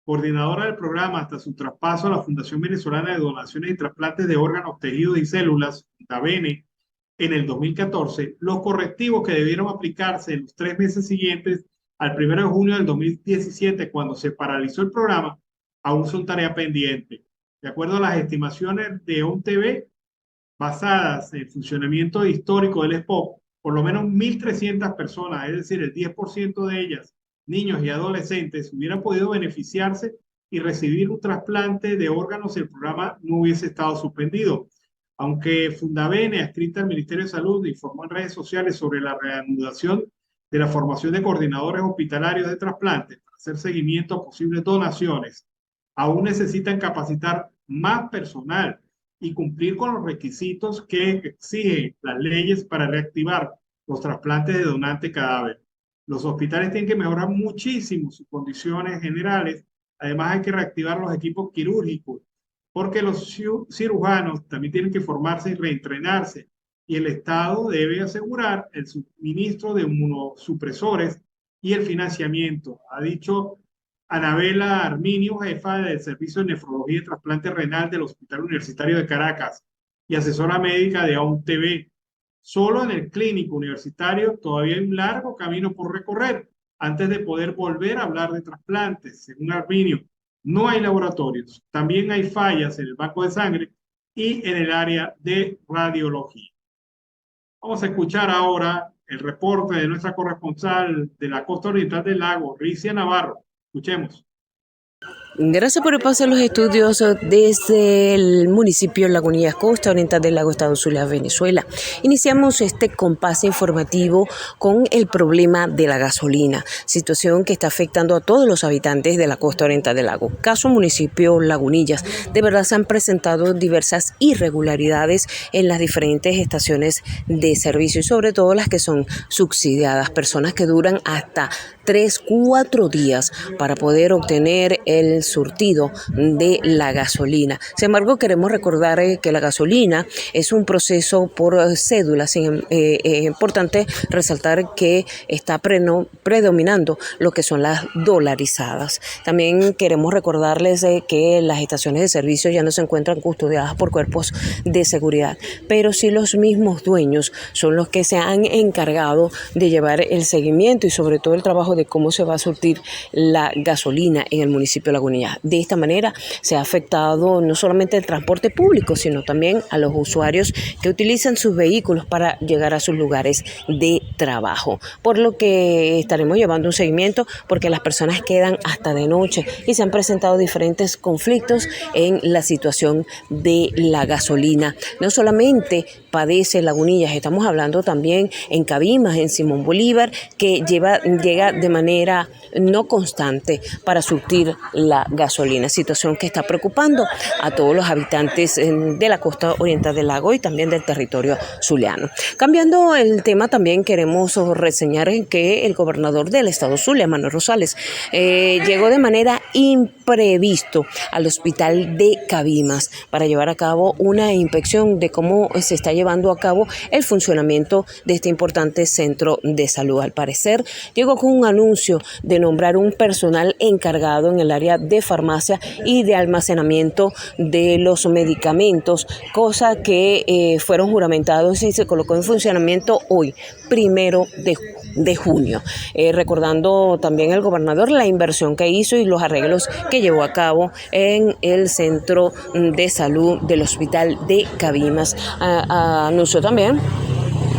coordinadora del programa hasta su traspaso a la Fundación Venezolana de Donaciones y Trasplantes de Órganos, Tejidos y Células, FUNDAVENE, en el 2014, los correctivos que debieron aplicarse en los 3 meses siguientes al 1 de junio del 2017, cuando se paralizó el programa, aún son tarea pendiente. De acuerdo a las estimaciones de ONTV, basadas en el funcionamiento histórico del SPOP, por lo menos 1.300 personas, es decir, el 10% de ellas, niños y adolescentes, hubieran podido beneficiarse y recibir un trasplante de órganos si el programa no hubiese estado suspendido. Aunque Fundavene, adscrita al Ministerio de Salud, informó en redes sociales sobre la reanudación de la formación de coordinadores hospitalarios de trasplantes para hacer seguimiento a posibles donaciones, aún necesitan capacitar más personal y cumplir con los requisitos que exigen las leyes para reactivar los trasplantes de donante cadáver. Los hospitales tienen que mejorar muchísimo sus condiciones generales. Además, hay que reactivar los equipos quirúrgicos, porque los cirujanos también tienen que formarse y reentrenarse. Y el Estado debe asegurar el suministro de inmunosupresores y el financiamiento, ha dicho Anabela Arminio, jefa del Servicio de Nefrología y Trasplante Renal del Hospital Universitario de Caracas y asesora médica de ONTV. Solo en el clínico universitario todavía hay un largo camino por recorrer antes de poder volver a hablar de trasplantes. Según Arminio, no hay laboratorios. También hay fallas en el banco de sangre y en el área de radiología. Vamos a escuchar ahora el reporte de nuestra corresponsal de la costa oriental del lago, Ricia Navarro. Escuchemos. Gracias por el paso a los estudios desde el municipio Lagunillas, costa oriental del lago, Estado Zulia, Venezuela. Iniciamos este compás informativo con el problema de la gasolina, situación que está afectando a todos los habitantes de la costa oriental del lago. Caso municipio Lagunillas, de verdad se han presentado diversas irregularidades en las diferentes estaciones de servicio y sobre todo las que son subsidiadas, personas que duran hasta 3-4 días para poder obtener el surtido de la gasolina. Sin embargo, queremos recordar que la gasolina es un proceso por cédulas. Es importante resaltar que está predominando lo que son las dolarizadas. También queremos recordarles que las estaciones de servicio ya no se encuentran custodiadas por cuerpos de seguridad, pero sí los mismos dueños son los que se han encargado de llevar el seguimiento y sobre todo el trabajo de cómo se va a surtir la gasolina en el municipio de Lagunillas. De esta manera se ha afectado no solamente el transporte público, sino también a los usuarios que utilizan sus vehículos para llegar a sus lugares de trabajo. Por lo que estaremos llevando un seguimiento porque las personas quedan hasta de noche y se han presentado diferentes conflictos en la situación de la gasolina. No solamente padece Lagunillas, estamos hablando también en Cabimas, en Simón Bolívar, que llega de manera no constante para surtir la gasolina, situación que está preocupando a todos los habitantes de la costa oriental del lago y también del territorio zuliano. Cambiando el tema, también queremos reseñar que el gobernador del estado Zulia, Manuel Rosales, llegó de manera imprevisto al hospital de Cabimas para llevar a cabo una inspección de cómo se está llevando a cabo el funcionamiento de este importante centro de salud. Al parecer, llegó con un anuncio de nombrar un personal encargado en el área de farmacia y de almacenamiento de los medicamentos, cosa que fueron juramentados y se colocó en funcionamiento hoy, 1 de junio. Recordando también el gobernador la inversión que hizo y los arreglos que llevó a cabo en el centro de salud del hospital de Cabimas. Anunció también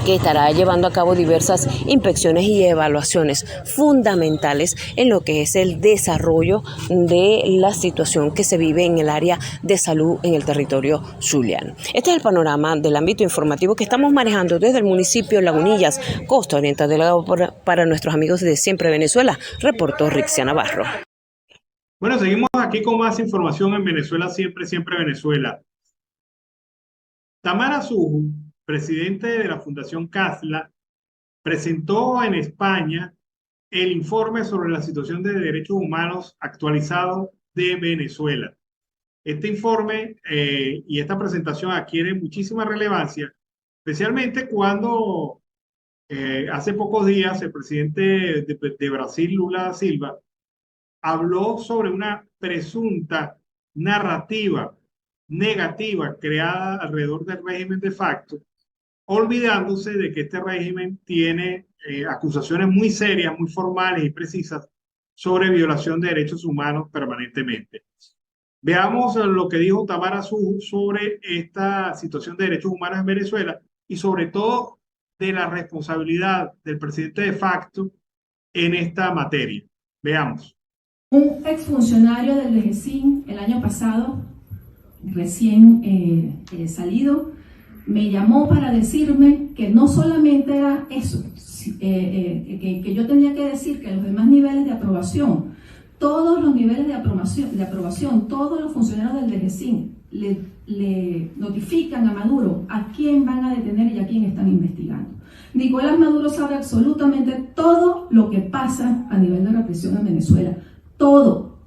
que estará llevando a cabo diversas inspecciones y evaluaciones fundamentales en lo que es el desarrollo de la situación que se vive en el área de salud en el territorio zuliano. Este es el panorama del ámbito informativo que estamos manejando desde el municipio Lagunillas, costa oriental del lago, para nuestros amigos de Siempre Venezuela. Reportó Ricia Navarro. Bueno, seguimos aquí con más información en Venezuela Siempre, Siempre Venezuela. Tamara Suju, presidente de la Fundación CASLA, presentó en España el informe sobre la situación de derechos humanos actualizado de Venezuela. Este informe y esta presentación adquiere muchísima relevancia, especialmente cuando hace pocos días el presidente de Brasil, Lula da Silva, habló sobre una presunta narrativa negativa creada alrededor del régimen de facto, olvidándose de que este régimen tiene acusaciones muy serias, muy formales y precisas sobre violación de derechos humanos permanentemente. Veamos lo que dijo Tamara Suju sobre esta situación de derechos humanos en Venezuela y sobre todo de la responsabilidad del presidente de facto en esta materia. Veamos. Un exfuncionario del DGCIN el año pasado, recién salido, me llamó para decirme que no solamente era eso, que yo tenía que decir que los demás niveles de aprobación, todos los niveles de aprobación, todos los funcionarios del DGCIN le notifican a Maduro a quién van a detener y a quién están investigando. Nicolás Maduro sabe absolutamente todo lo que pasa a nivel de represión en Venezuela. Todo.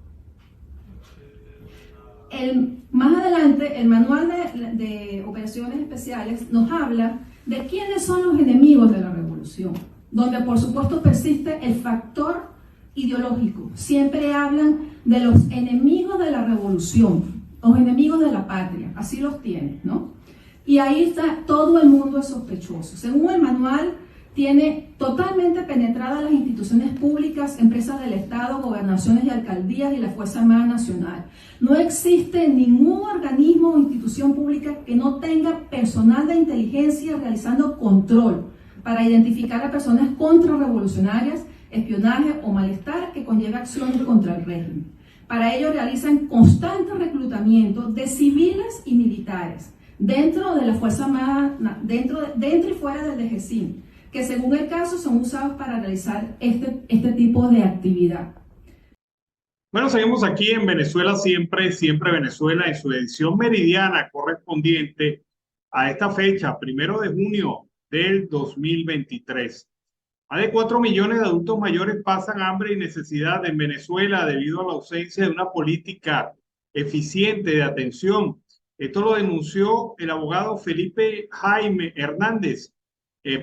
Más adelante, el manual de operaciones especiales nos habla de quiénes son los enemigos de la revolución, donde por supuesto persiste el factor ideológico. Siempre hablan de los enemigos de la revolución, los enemigos de la patria, así los tienen, ¿no? Y ahí está, todo el mundo es sospechoso. Según el manual, tiene totalmente penetradas las instituciones públicas, empresas del Estado, gobernaciones y alcaldías y la Fuerza Armada Nacional. No existe ningún organismo o institución pública que no tenga personal de inteligencia realizando control para identificar a personas contrarrevolucionarias, espionaje o malestar que conlleve acciones contra el régimen. Para ello realizan constante reclutamiento de civiles y militares dentro de la Fuerza Armada, dentro y fuera del DGCIN, que según el caso son usados para realizar este tipo de actividad. Bueno, seguimos aquí en Venezuela Siempre, Siempre Venezuela, en su edición meridiana correspondiente a esta fecha, 1 de junio del 2023. Más de 4 millones de adultos mayores pasan hambre y necesidad en Venezuela debido a la ausencia de una política eficiente de atención. Esto lo denunció el abogado Felipe Jaime Hernández,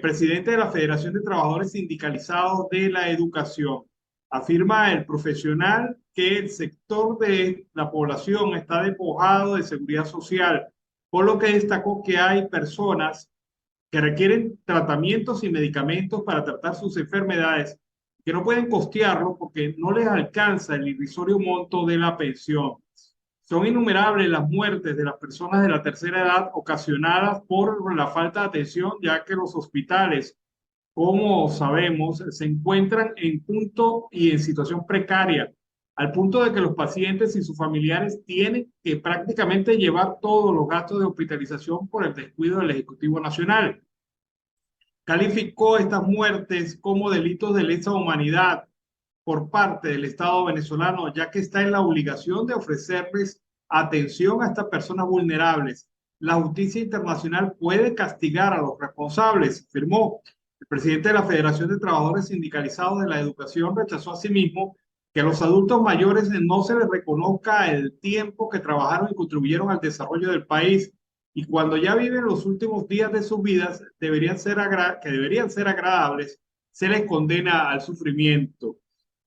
presidente de la Federación de Trabajadores Sindicalizados de la Educación. Afirma el profesional que el sector de la población está despojado de seguridad social, por lo que destacó que hay personas que requieren tratamientos y medicamentos para tratar sus enfermedades, que no pueden costearlo porque no les alcanza el irrisorio monto de la pensión. Son innumerables las muertes de las personas de la tercera edad ocasionadas por la falta de atención, ya que los hospitales, como sabemos, se encuentran en punto y en situación precaria, al punto de que los pacientes y sus familiares tienen que prácticamente llevar todos los gastos de hospitalización por el descuido del Ejecutivo Nacional. Calificó estas muertes como delitos de lesa humanidad por parte del Estado venezolano, ya que está en la obligación de ofrecerles atención a estas personas vulnerables. La justicia internacional puede castigar a los responsables, afirmó. El presidente de la Federación de Trabajadores Sindicalizados de la Educación rechazó asimismo que a los adultos mayores no se les reconozca el tiempo que trabajaron y contribuyeron al desarrollo del país, y cuando ya viven los últimos días de sus vidas que deberían ser agradables, se les condena al sufrimiento.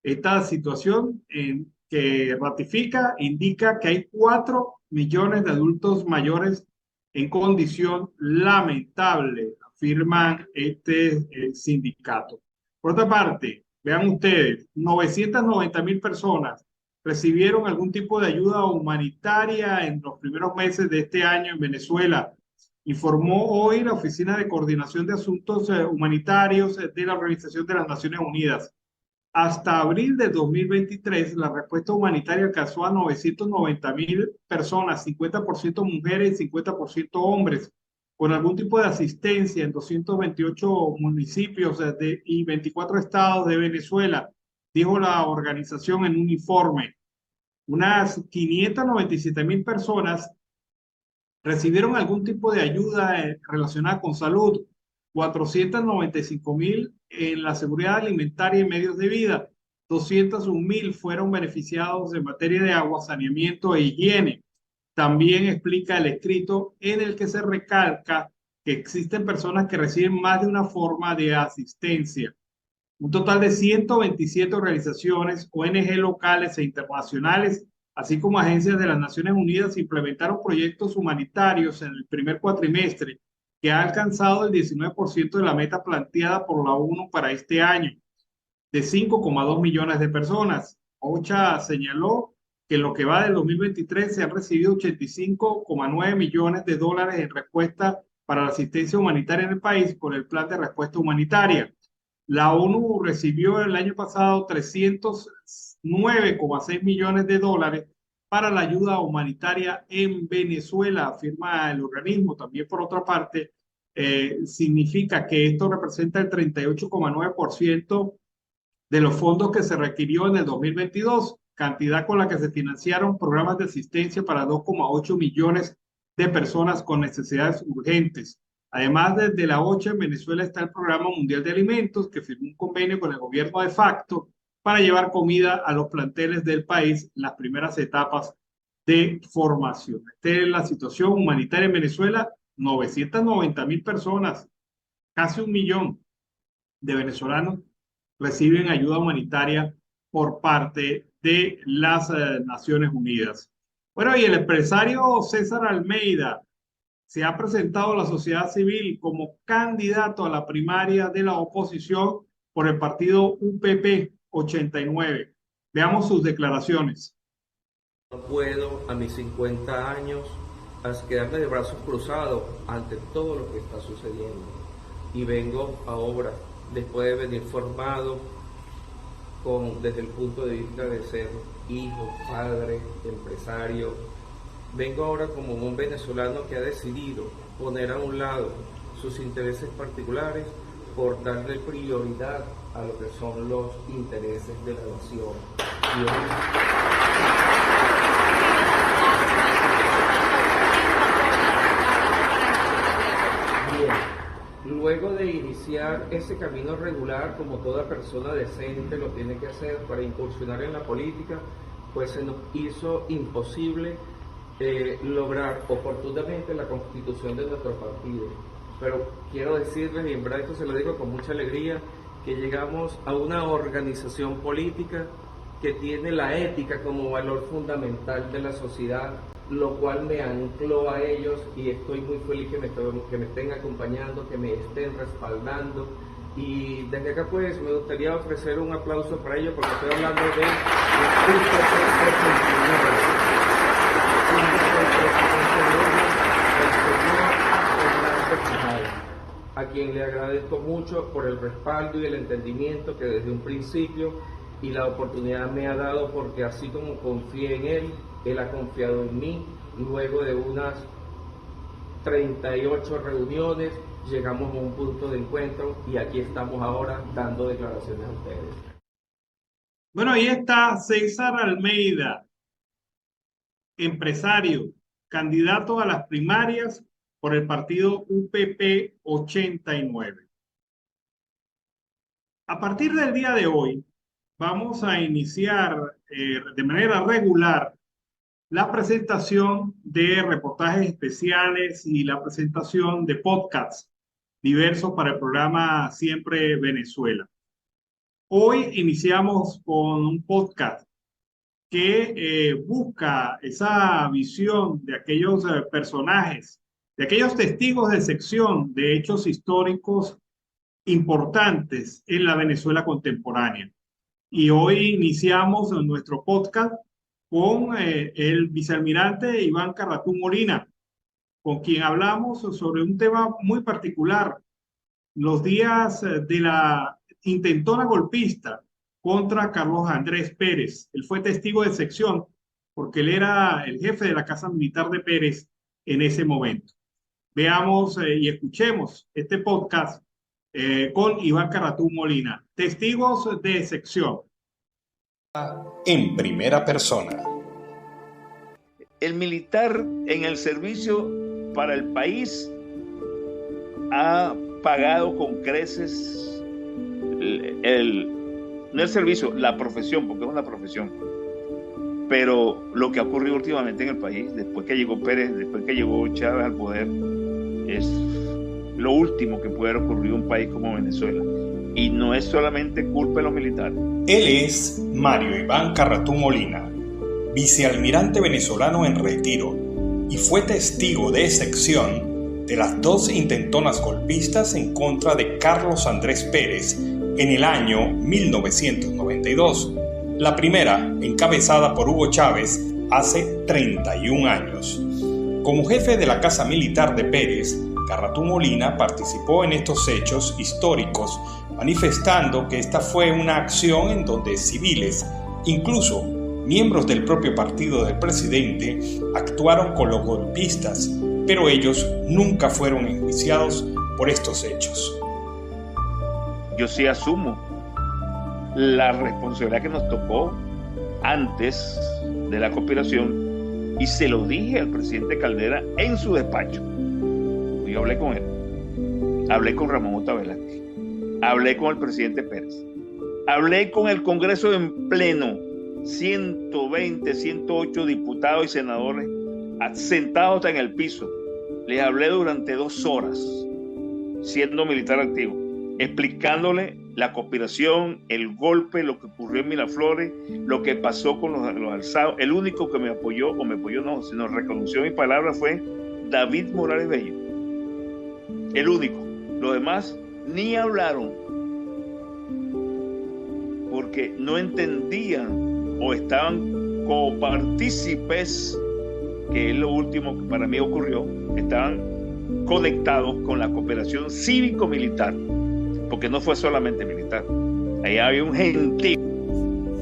Esta situación que ratifica indica que hay 4 millones de adultos mayores en condición lamentable, afirman este sindicato. Por otra parte, vean ustedes, 990,000 personas recibieron algún tipo de ayuda humanitaria en los primeros meses de este año en Venezuela, informó hoy la Oficina de Coordinación de Asuntos Humanitarios de la Organización de las Naciones Unidas. Hasta abril de 2023, la respuesta humanitaria alcanzó a 990,000 personas, 50% mujeres y 50% hombres, con algún tipo de asistencia en 228 municipios y 24 estados de Venezuela, dijo la organización en un informe. Unas 597,000 personas recibieron algún tipo de ayuda relacionada con salud, 495,000 en la seguridad alimentaria y medios de vida, 201,000 fueron beneficiados en materia de agua, saneamiento e higiene. también explica el escrito en el que se recalca que existen personas que reciben más de una forma de asistencia. Un total de 127 organizaciones, ONG locales e internacionales, así como agencias de las Naciones Unidas, implementaron proyectos humanitarios en el primer cuatrimestre, que ha alcanzado el 19% de la meta planteada por la ONU para este año, de 5,2 millones de personas. OCHA señaló que en lo que va del 2023 se han recibido 85,9 millones de dólares en respuesta para la asistencia humanitaria en el país por el Plan de Respuesta Humanitaria. La ONU recibió el año pasado 309,6 millones de dólares para la ayuda humanitaria en Venezuela, afirma el organismo. También, por otra parte, significa que esto representa el 38,9% de los fondos que se requirió en el 2022, cantidad con la que se financiaron programas de asistencia para 2,8 millones de personas con necesidades urgentes. Además, desde la OCHA en Venezuela está el Programa Mundial de Alimentos, que firmó un convenio con el gobierno de facto para llevar comida a los planteles del país en las primeras etapas de formación. Esta es la situación humanitaria en Venezuela. 990,000 personas, casi 1 millón de venezolanos reciben ayuda humanitaria por parte de las Naciones Unidas. Bueno, y el empresario César Almeida se ha presentado a la sociedad civil como candidato a la primaria de la oposición por el partido UPP 89. Veamos sus declaraciones. No puedo, a mis 50 años, quedarme de brazos cruzados ante todo lo que está sucediendo. Y vengo ahora, después de venir formado desde el punto de vista de ser hijo, padre, empresario, vengo ahora como un venezolano que ha decidido poner a un lado sus intereses particulares por darle prioridad a lo que son los intereses de la nación. Luego de iniciar ese camino regular, como toda persona decente lo tiene que hacer para incursionar en la política, pues se nos hizo imposible lograr oportunamente la constitución de nuestro partido. Pero quiero decirles, y en verdad esto se lo digo con mucha alegría, que llegamos a una organización política que tiene la ética como valor fundamental de la sociedad, lo cual me ancló a ellos y estoy muy feliz que me estén acompañando, que me estén respaldando. Y desde acá pues me gustaría ofrecer un aplauso para ellos porque estoy hablando de a quien le agradezco mucho por el respaldo y el entendimiento que desde un principio y la oportunidad me ha dado, porque así como confié en él, él ha confiado en mí. Luego de unas 38 reuniones llegamos a un punto de encuentro y aquí estamos ahora dando declaraciones a ustedes. Bueno, ahí está César Almeida, empresario, candidato a las primarias por el partido UPP 89. A partir del día de hoy, vamos a iniciar de manera regular la presentación de reportajes especiales y la presentación de podcasts diversos para el programa Siempre Venezuela. Hoy iniciamos con un podcast que busca esa visión de aquellos personajes, de aquellos testigos de sección de hechos históricos importantes en la Venezuela contemporánea. Y hoy iniciamos nuestro podcast con el vicealmirante Iván Carratú Molina, con quien hablamos sobre un tema muy particular, los días de la intentona golpista contra Carlos Andrés Pérez. Él fue testigo de sección porque él era el jefe de la Casa Militar de Pérez en ese momento. Veamos y escuchemos este podcast con Iván Carratú Molina, testigos de sección. En primera persona. El militar en el servicio para el país ha pagado con creces no el servicio, la profesión, porque es una profesión. Pero lo que ha ocurrido últimamente en el país, después que llegó Pérez, después que llegó Chávez al poder, es lo último que puede ocurrir en un país como Venezuela. Y no es solamente culpa de los militares. Él es Mario Iván Carratú Molina, vicealmirante venezolano en retiro, y fue testigo de excepción de las 2 intentonas golpistas en contra de Carlos Andrés Pérez en el año 1992. La primera, encabezada por Hugo Chávez, hace 31 años. Como jefe de la Casa Militar de Pérez, Carratú Molina participó en estos hechos históricos, manifestando que esta fue una acción en donde civiles, incluso miembros del propio partido del presidente, actuaron con los golpistas, pero ellos nunca fueron enjuiciados por estos hechos. Yo sí asumo la responsabilidad que nos tocó antes de la conspiración y se lo dije al presidente Caldera en su despacho. Yo hablé con él, hablé con Ramón J. Velázquez, hablé con el presidente Pérez, hablé con el Congreso en pleno, 120, 108 diputados y senadores sentados en el piso. Les hablé durante 2 horas, siendo militar activo, explicándole la conspiración, el golpe, lo que ocurrió en Miraflores, lo que pasó con los alzados. El único que me apoyó, o me apoyó no, sino reconoció mi palabra fue David Morales Bello. El único. Los demás ni hablaron porque no entendían o estaban como partícipes, que es lo último que para mí ocurrió, estaban conectados con la cooperación cívico-militar, porque no fue solamente militar, ahí había un gentío.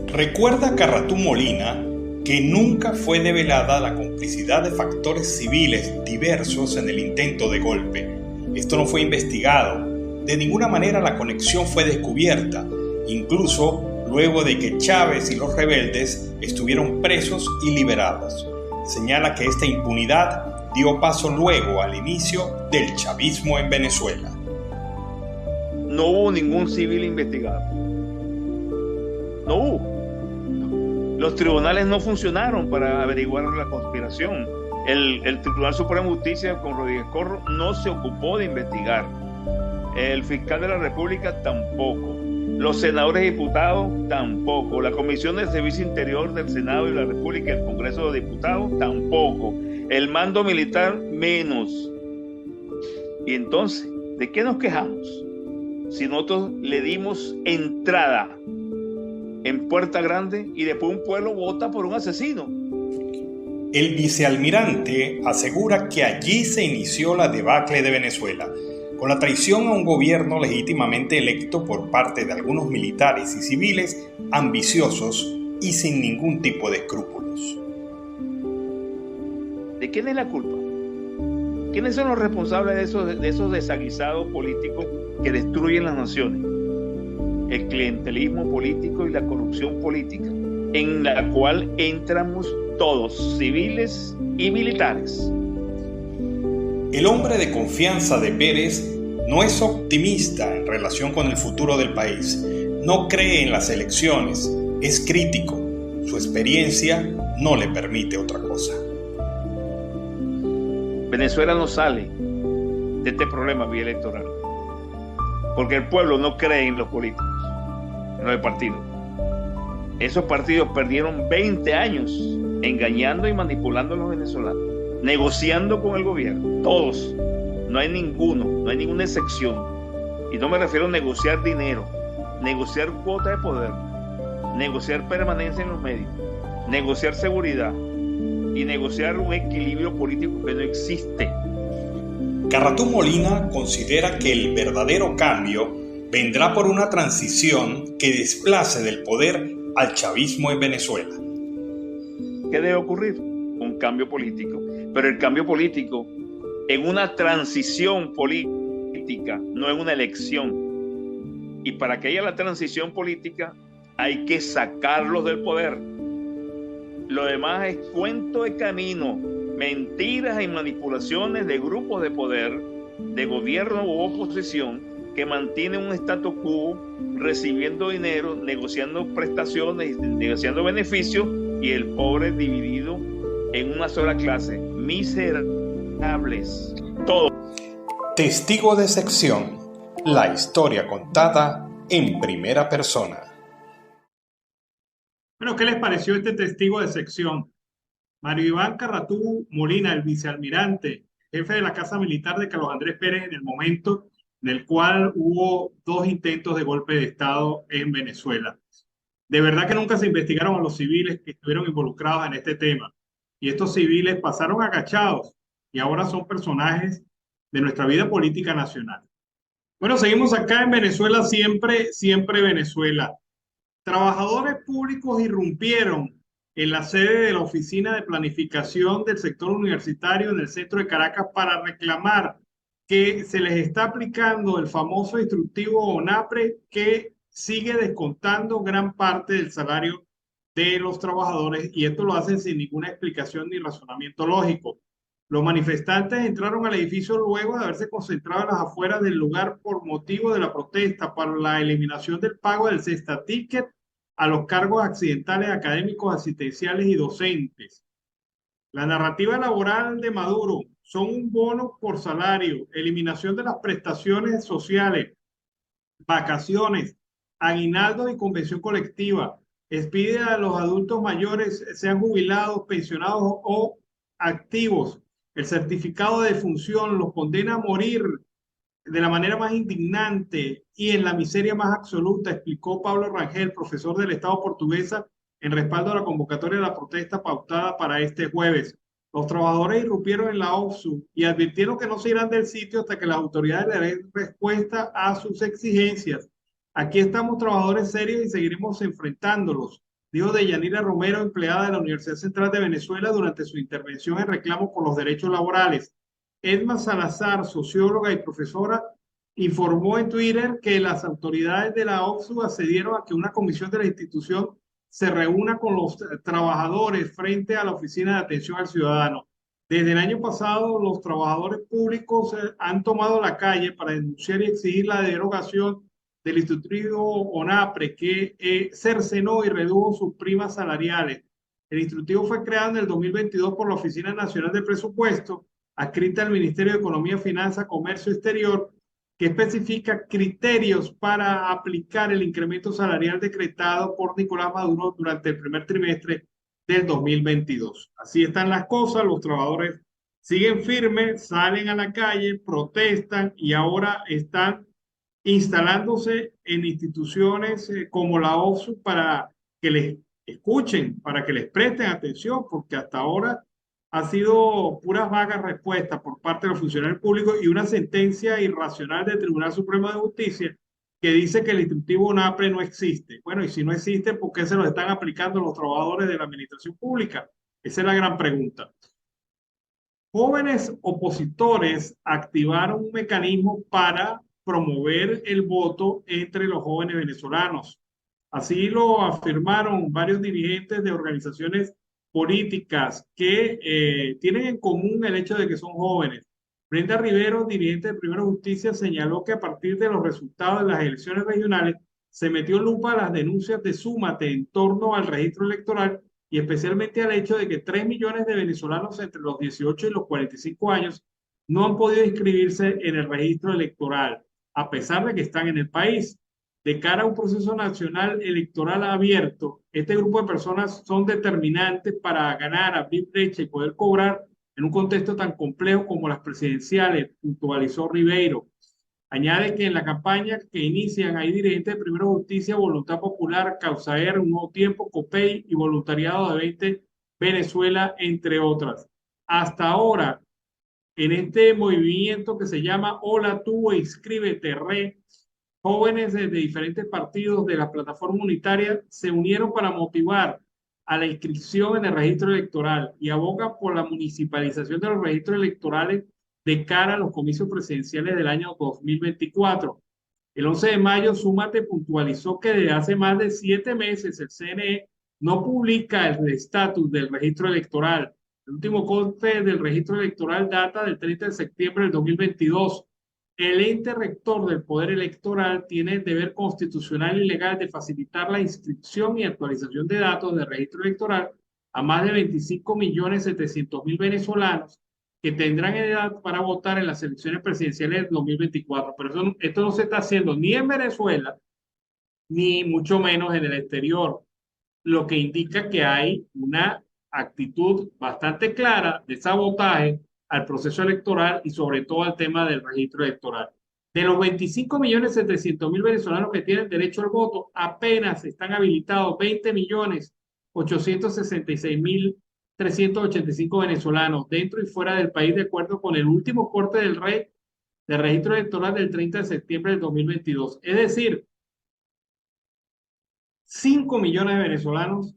Recuerda Carratú Molina que nunca fue develada la complicidad de factores civiles diversos en el intento de golpe. Esto no fue investigado, de ninguna manera la conexión fue descubierta, incluso luego de que Chávez y los rebeldes estuvieron presos y liberados. Señala que esta impunidad dio paso luego al inicio del chavismo en Venezuela. No hubo ningún civil investigado. No hubo. Los tribunales no funcionaron para averiguar la conspiración. El Tribunal Supremo de Justicia con Rodríguez Corro no se ocupó de investigar. El fiscal de la República tampoco. Los senadores y diputados tampoco. La Comisión de Servicio Interior del Senado y la República y el Congreso de Diputados tampoco. El mando militar menos. Y entonces, ¿de qué nos quejamos? Si nosotros le dimos entrada en Puerta Grande y después un pueblo vota por un asesino. El vicealmirante asegura que allí se inició la debacle de Venezuela, con la traición a un gobierno legítimamente electo por parte de algunos militares y civiles ambiciosos y sin ningún tipo de escrúpulos. ¿De quién es la culpa? ¿Quiénes son los responsables de esos desaguisados políticos que destruyen las naciones? El clientelismo político y la corrupción política, en la cual entramos todos, civiles y militares. El hombre de confianza de Pérez no es optimista en relación con el futuro del país, no cree en las elecciones, es crítico, su experiencia no le permite otra cosa. Venezuela no sale de este problema vía electoral, porque el pueblo no cree en los políticos, en los partidos. Esos partidos perdieron 20 años engañando y manipulando a los venezolanos, negociando con el gobierno, todos, no hay ninguna excepción. Y no me refiero a negociar dinero, negociar cuota de poder, negociar permanencia en los medios, negociar seguridad y negociar un equilibrio político que no existe. Carratú Molina considera que el verdadero cambio vendrá por una transición que desplace del poder al chavismo en Venezuela. ¿Qué debe ocurrir? Un cambio político. Pero el cambio político en una transición política, no en una elección. Y para que haya la transición política hay que sacarlos del poder. Lo demás es cuento de camino, mentiras y manipulaciones de grupos de poder, de gobierno u oposición, que mantienen un status quo, recibiendo dinero, negociando prestaciones, negociando beneficios y el pobre dividido en una sola clase. Miserables. Todos. Testigo de sección. La historia contada en primera persona. Bueno, ¿qué les pareció este testigo de sección? Mario Iván Carratú Molina, el vicealmirante, jefe de la Casa Militar de Carlos Andrés Pérez en el momento en el cual hubo 2 intentos de golpe de Estado en Venezuela. De verdad que nunca se investigaron a los civiles que estuvieron involucrados en este tema. Y estos civiles pasaron agachados y ahora son personajes de nuestra vida política nacional. Bueno, seguimos acá en Venezuela, siempre Venezuela. Trabajadores públicos irrumpieron en la sede de la Oficina de Planificación del Sector Universitario en el centro de Caracas para reclamar que se les está aplicando el famoso instructivo ONAPRE que sigue descontando gran parte del salario de los trabajadores, y esto lo hacen sin ninguna explicación ni razonamiento lógico. Los manifestantes entraron al edificio luego de haberse concentrado en las afueras del lugar por motivo de la protesta para la eliminación del pago del cesta ticket a los cargos accidentales académicos, asistenciales y docentes. La narrativa laboral de Maduro son un bono por salario, eliminación de las prestaciones sociales, vacaciones, aguinaldo y convención colectiva. Expide a los adultos mayores, sean jubilados, pensionados o activos. El certificado de defunción los condena a morir de la manera más indignante y en la miseria más absoluta, explicó Pablo Rangel, profesor del Estado portuguesa, en respaldo a la convocatoria de la protesta pautada para este jueves. Los trabajadores irrumpieron en la OFSU y advirtieron que no se irán del sitio hasta que las autoridades le den respuesta a sus exigencias. Aquí estamos trabajadores serios y seguiremos enfrentándolos, dijo Deyanira Romero, empleada de la Universidad Central de Venezuela, durante su intervención en reclamo por los derechos laborales. Edma Salazar, socióloga y profesora, informó en Twitter que las autoridades de la OFSU accedieron a que una comisión de la institución se reúna con los trabajadores frente a la Oficina de Atención al Ciudadano. Desde el año pasado, los trabajadores públicos han tomado la calle para denunciar y exigir la derogación del instructivo ONAPRE, que cercenó y redujo sus primas salariales. El instructivo fue creado en el 2022 por la Oficina Nacional de Presupuesto, adscrita al Ministerio de Economía, Finanza, Comercio Exterior, que especifica criterios para aplicar el incremento salarial decretado por Nicolás Maduro durante el primer trimestre del 2022. Así están las cosas, los trabajadores siguen firmes, salen a la calle, protestan y ahora están instalándose en instituciones como la OFSU para que les escuchen, para que les presten atención, porque hasta ahora ha sido puras vagas respuestas por parte de los funcionarios públicos y una sentencia irracional del Tribunal Supremo de Justicia que dice que el instructivo ONAPRE no existe. Bueno, y si no existe, ¿por qué se lo están aplicando los trabajadores de la administración pública? Esa es la gran pregunta. Jóvenes opositores activaron un mecanismo para promover el voto entre los jóvenes venezolanos. Así lo afirmaron varios dirigentes de organizaciones políticas que tienen en común el hecho de que son jóvenes. Brenda Rivero, dirigente de Primera Justicia, señaló que a partir de los resultados de las elecciones regionales se metió lupa a las denuncias de Súmate en torno al registro electoral y especialmente al hecho de que 3 millones de venezolanos entre los 18 y los 45 años no han podido inscribirse en el registro electoral, a pesar de que están en el país. De cara a un proceso nacional electoral abierto, este grupo de personas son determinantes para ganar, abrir brecha y poder cobrar en un contexto tan complejo como las presidenciales, puntualizó Ribeiro. Añade que en la campaña que inician hay dirigentes de Primera Justicia, Voluntad Popular, Causaer, Un Nuevo Tiempo, COPEI y Voluntariado de 20 Venezuela, entre otras. Hasta ahora, en este movimiento que se llama Hola Tú e Inscríbete Re, jóvenes de diferentes partidos de la plataforma unitaria se unieron para motivar a la inscripción en el registro electoral y abogan por la municipalización de los registros electorales de cara a los comicios presidenciales del año 2024. El 11 de mayo, Súmate puntualizó que desde hace más de 7 meses el CNE no publica el estatus del registro electoral. El último corte del registro electoral data del 30 de septiembre del 2022. El ente rector del Poder Electoral tiene el deber constitucional y legal de facilitar la inscripción y actualización de datos del registro electoral a más de 25.700.000 venezolanos que tendrán edad para votar en las elecciones presidenciales del 2024. Pero esto no se está haciendo ni en Venezuela, ni mucho menos en el exterior, lo que indica que hay una actitud bastante clara de sabotaje al proceso electoral y sobre todo al tema del registro electoral. De los 25.700.000 venezolanos que tienen derecho al voto, apenas están habilitados 20.866.385 venezolanos dentro y fuera del país, de acuerdo con el último corte del registro electoral del 30 de septiembre del 2022. Es decir, 5 millones de venezolanos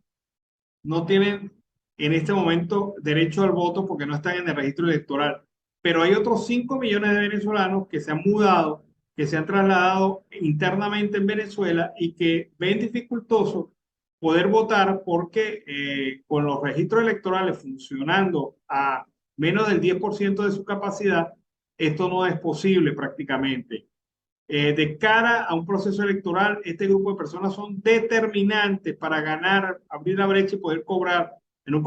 no tienen en este momento derecho al voto porque no están en el registro electoral. Pero hay otros 5 millones de venezolanos que se han mudado, que se han trasladado internamente en Venezuela y que ven dificultoso poder votar porque con los registros electorales funcionando a menos del 10% de su capacidad, esto no es posible prácticamente. De cara a un proceso electoral, este grupo de personas son determinantes para ganar, abrir la brecha y poder cobrar en un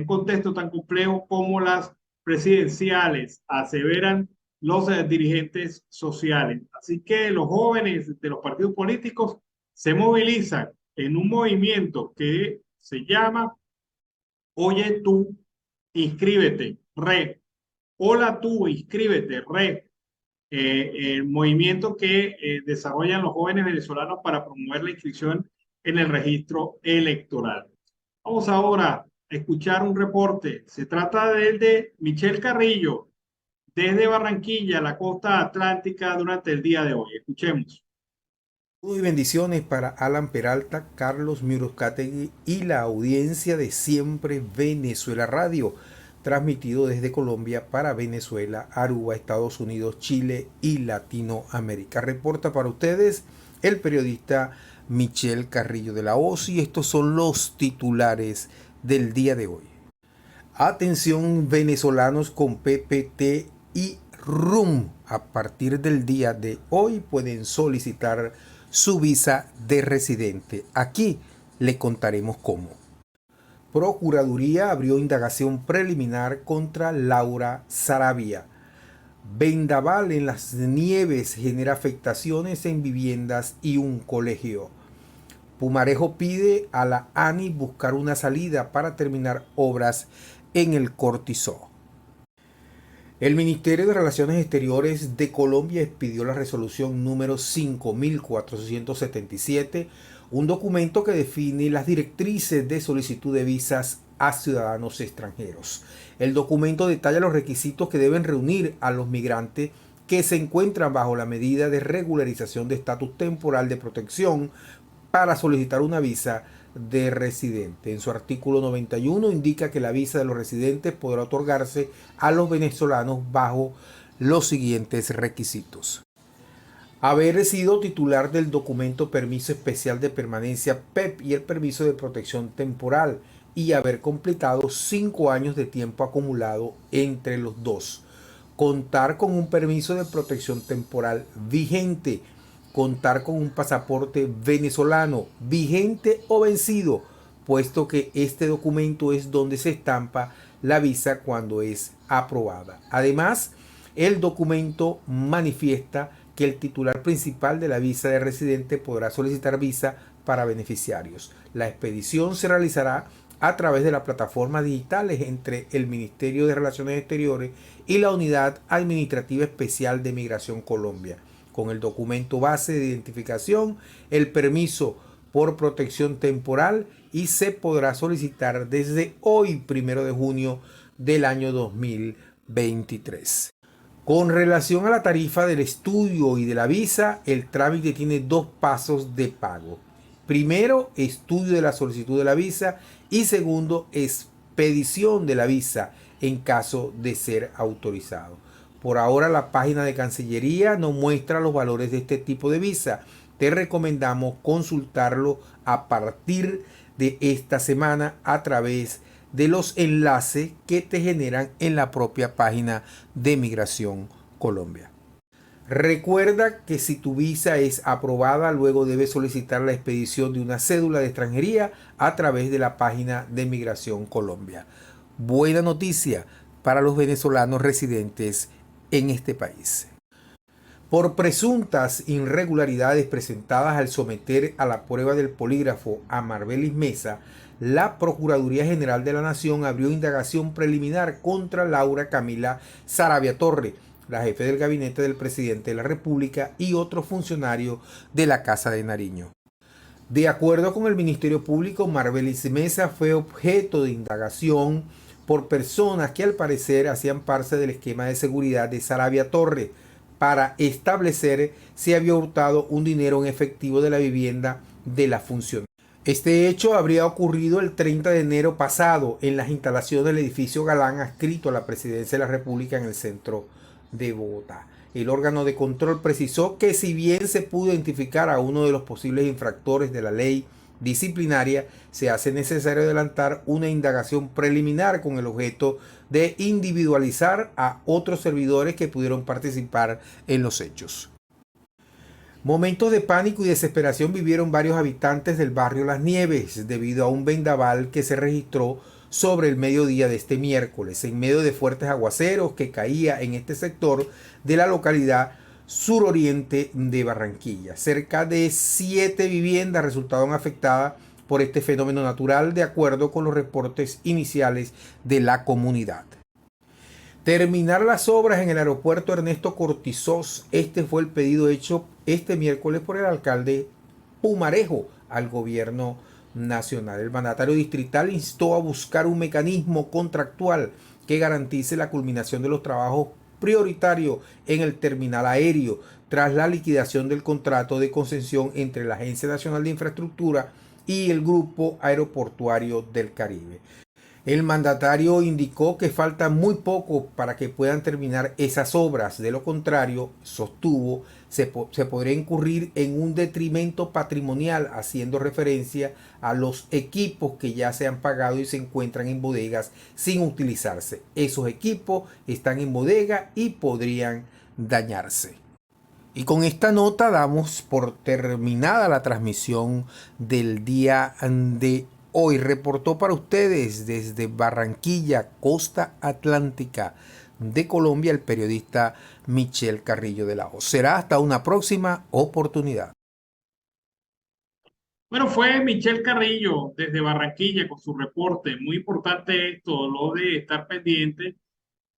contexto tan complejo como las presidenciales, aseveran los dirigentes sociales. Así que los jóvenes de los partidos políticos se movilizan en un movimiento que se llama Oye tú, inscríbete, RE. Hola tú, inscríbete, RE. El movimiento que desarrollan los jóvenes venezolanos para promover la inscripción en el registro electoral. Vamos ahora a escuchar un reporte. Se trata del de Michelle Carrillo, desde Barranquilla, la costa atlántica, durante el día de hoy. Escuchemos. Muy bendiciones para Alan Peralta, Carlos Miroscategui y la audiencia de Siempre Venezuela Radio, transmitido desde Colombia para Venezuela, Aruba, Estados Unidos, Chile y Latinoamérica. Reporta para ustedes el periodista Michelle Carrillo de la OSI. Estos son los titulares del día de hoy. Atención venezolanos con PPT y RUM. A partir del día de hoy pueden solicitar su visa de residente. Aquí le contaremos cómo. Procuraduría abrió indagación preliminar contra Laura Saravia. Vendaval en las nieves genera afectaciones en viviendas y un colegio. Pumarejo pide a la ANI buscar una salida para terminar obras en el Cortizó. El Ministerio de Relaciones Exteriores de Colombia expidió la resolución número 5477, un documento que define las directrices de solicitud de visas a ciudadanos extranjeros. El documento detalla los requisitos que deben reunir a los migrantes que se encuentran bajo la medida de regularización de estatus temporal de protección para solicitar una visa de residente. En su artículo 91 indica que la visa de los residentes podrá otorgarse a los venezolanos bajo los siguientes requisitos: haber sido titular del documento Permiso Especial de Permanencia PEP y el Permiso de Protección Temporal y haber completado 5 años de tiempo acumulado entre los dos, contar con un permiso de protección temporal vigente, contar con un pasaporte venezolano vigente o vencido, puesto que este documento es donde se estampa la visa cuando es aprobada. Además, el documento manifiesta que el titular principal de la visa de residente podrá solicitar visa para beneficiarios. La expedición se realizará a través de las plataformas digitales entre el Ministerio de Relaciones Exteriores y la Unidad Administrativa Especial de Migración Colombia. Con el documento base de identificación, el permiso por protección temporal, y se podrá solicitar desde hoy, 1 de junio del año 2023. Con relación a la tarifa del estudio y de la visa, el trámite tiene 2 pasos de pago. Primero, estudio de la solicitud de la visa, y segundo, expedición de la visa en caso de ser autorizado. Por ahora, la página de Cancillería no muestra los valores de este tipo de visa. Te recomendamos consultarlo a partir de esta semana a través de los enlaces que te generan en la propia página de Migración Colombia. Recuerda que si tu visa es aprobada, luego debes solicitar la expedición de una cédula de extranjería a través de la página de Migración Colombia. Buena noticia para los venezolanos residentes en este país. Por presuntas irregularidades presentadas al someter a la prueba del polígrafo a Marbelis Mesa, la Procuraduría General de la Nación abrió indagación preliminar contra Laura Camila Saravia Torre, la jefe del gabinete del presidente de la República y otro funcionario de la Casa de Nariño. De acuerdo con el Ministerio Público, Marbelis Mesa fue objeto de indagación por personas que al parecer hacían parte del esquema de seguridad de Saravia Torre para establecer si había hurtado un dinero en efectivo de la vivienda de la funcionaria. Este hecho habría ocurrido el 30 de enero pasado en las instalaciones del edificio Galán adscrito a la Presidencia de la República en el centro de Bogotá. El órgano de control precisó que si bien se pudo identificar a uno de los posibles infractores de la ley disciplinaria, se hace necesario adelantar una indagación preliminar con el objeto de individualizar a otros servidores que pudieron participar en los hechos. Momentos de pánico y desesperación vivieron varios habitantes del barrio Las Nieves debido a un vendaval que se registró sobre el mediodía de este miércoles, en medio de fuertes aguaceros que caía en este sector de la localidad suroriente de Barranquilla. Cerca de 7 viviendas resultaron afectadas por este fenómeno natural, de acuerdo con los reportes iniciales de la comunidad. Terminar las obras en el aeropuerto Ernesto Cortizos. Este fue el pedido hecho este miércoles por el alcalde Pumarejo al gobierno nacional. El mandatario distrital instó a buscar un mecanismo contractual que garantice la culminación de los trabajos prioritarios en el terminal aéreo tras la liquidación del contrato de concesión entre la Agencia Nacional de Infraestructura y el Grupo Aeroportuario del Caribe. El mandatario indicó que falta muy poco para que puedan terminar esas obras. De lo contrario, sostuvo, se podría incurrir en un detrimento patrimonial, haciendo referencia a los equipos que ya se han pagado y se encuentran en bodegas sin utilizarse. Esos equipos están en bodega y podrían dañarse. Y con esta nota damos por terminada la transmisión del día de hoy. Reportó para ustedes desde Barranquilla, costa atlántica de Colombia, el periodista Michel Carrillo de la O. Será hasta una próxima oportunidad. Bueno, fue Michel Carrillo desde Barranquilla con su reporte. Muy importante esto, lo de estar pendiente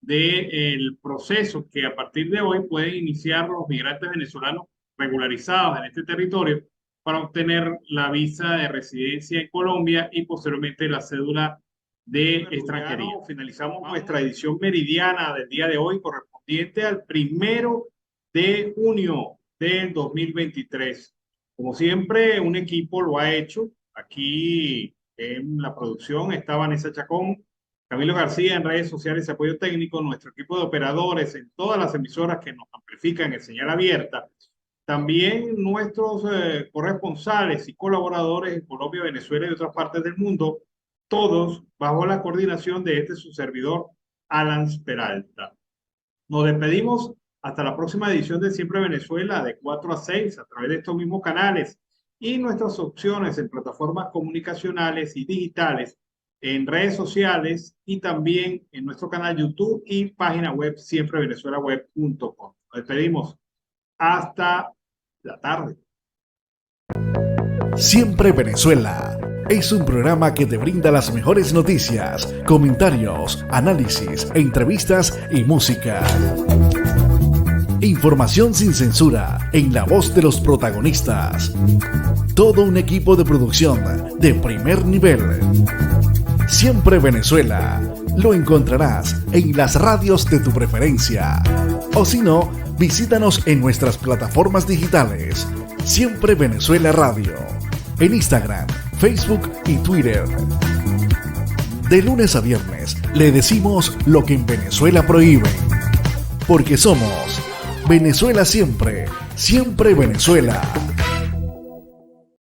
del proceso que a partir de hoy pueden iniciar los migrantes venezolanos regularizados en este territorio para obtener la visa de residencia en Colombia y posteriormente la cédula de extranjería. Finalizamos nuestra edición meridiana del día de hoy correspondiente al 1 de junio del 2023. Como siempre, un equipo lo ha hecho. Aquí en la producción está Vanessa Chacón, Camilo García en redes sociales y apoyo técnico, nuestro equipo de operadores en todas las emisoras que nos amplifican en señal abierta. También nuestros corresponsales y colaboradores en Colombia, Venezuela y otras partes del mundo, todos bajo la coordinación de su servidor, Alan Peralta. Nos despedimos hasta la próxima edición de Siempre Venezuela de 4 a 6 a través de estos mismos canales y nuestras opciones en plataformas comunicacionales y digitales, en redes sociales y también en nuestro canal YouTube y página web siemprevenezuelaweb.com. Nos despedimos hasta la tarde. Siempre Venezuela es un programa que te brinda las mejores noticias, comentarios, análisis, entrevistas y música. Información sin censura en la voz de los protagonistas. Todo un equipo de producción de primer nivel. Siempre Venezuela lo encontrarás en las radios de tu preferencia. O si no, visítanos en nuestras plataformas digitales. Siempre Venezuela Radio. En Instagram, Facebook y Twitter. De lunes a viernes le decimos lo que en Venezuela prohíben. Porque somos Venezuela siempre, siempre Venezuela.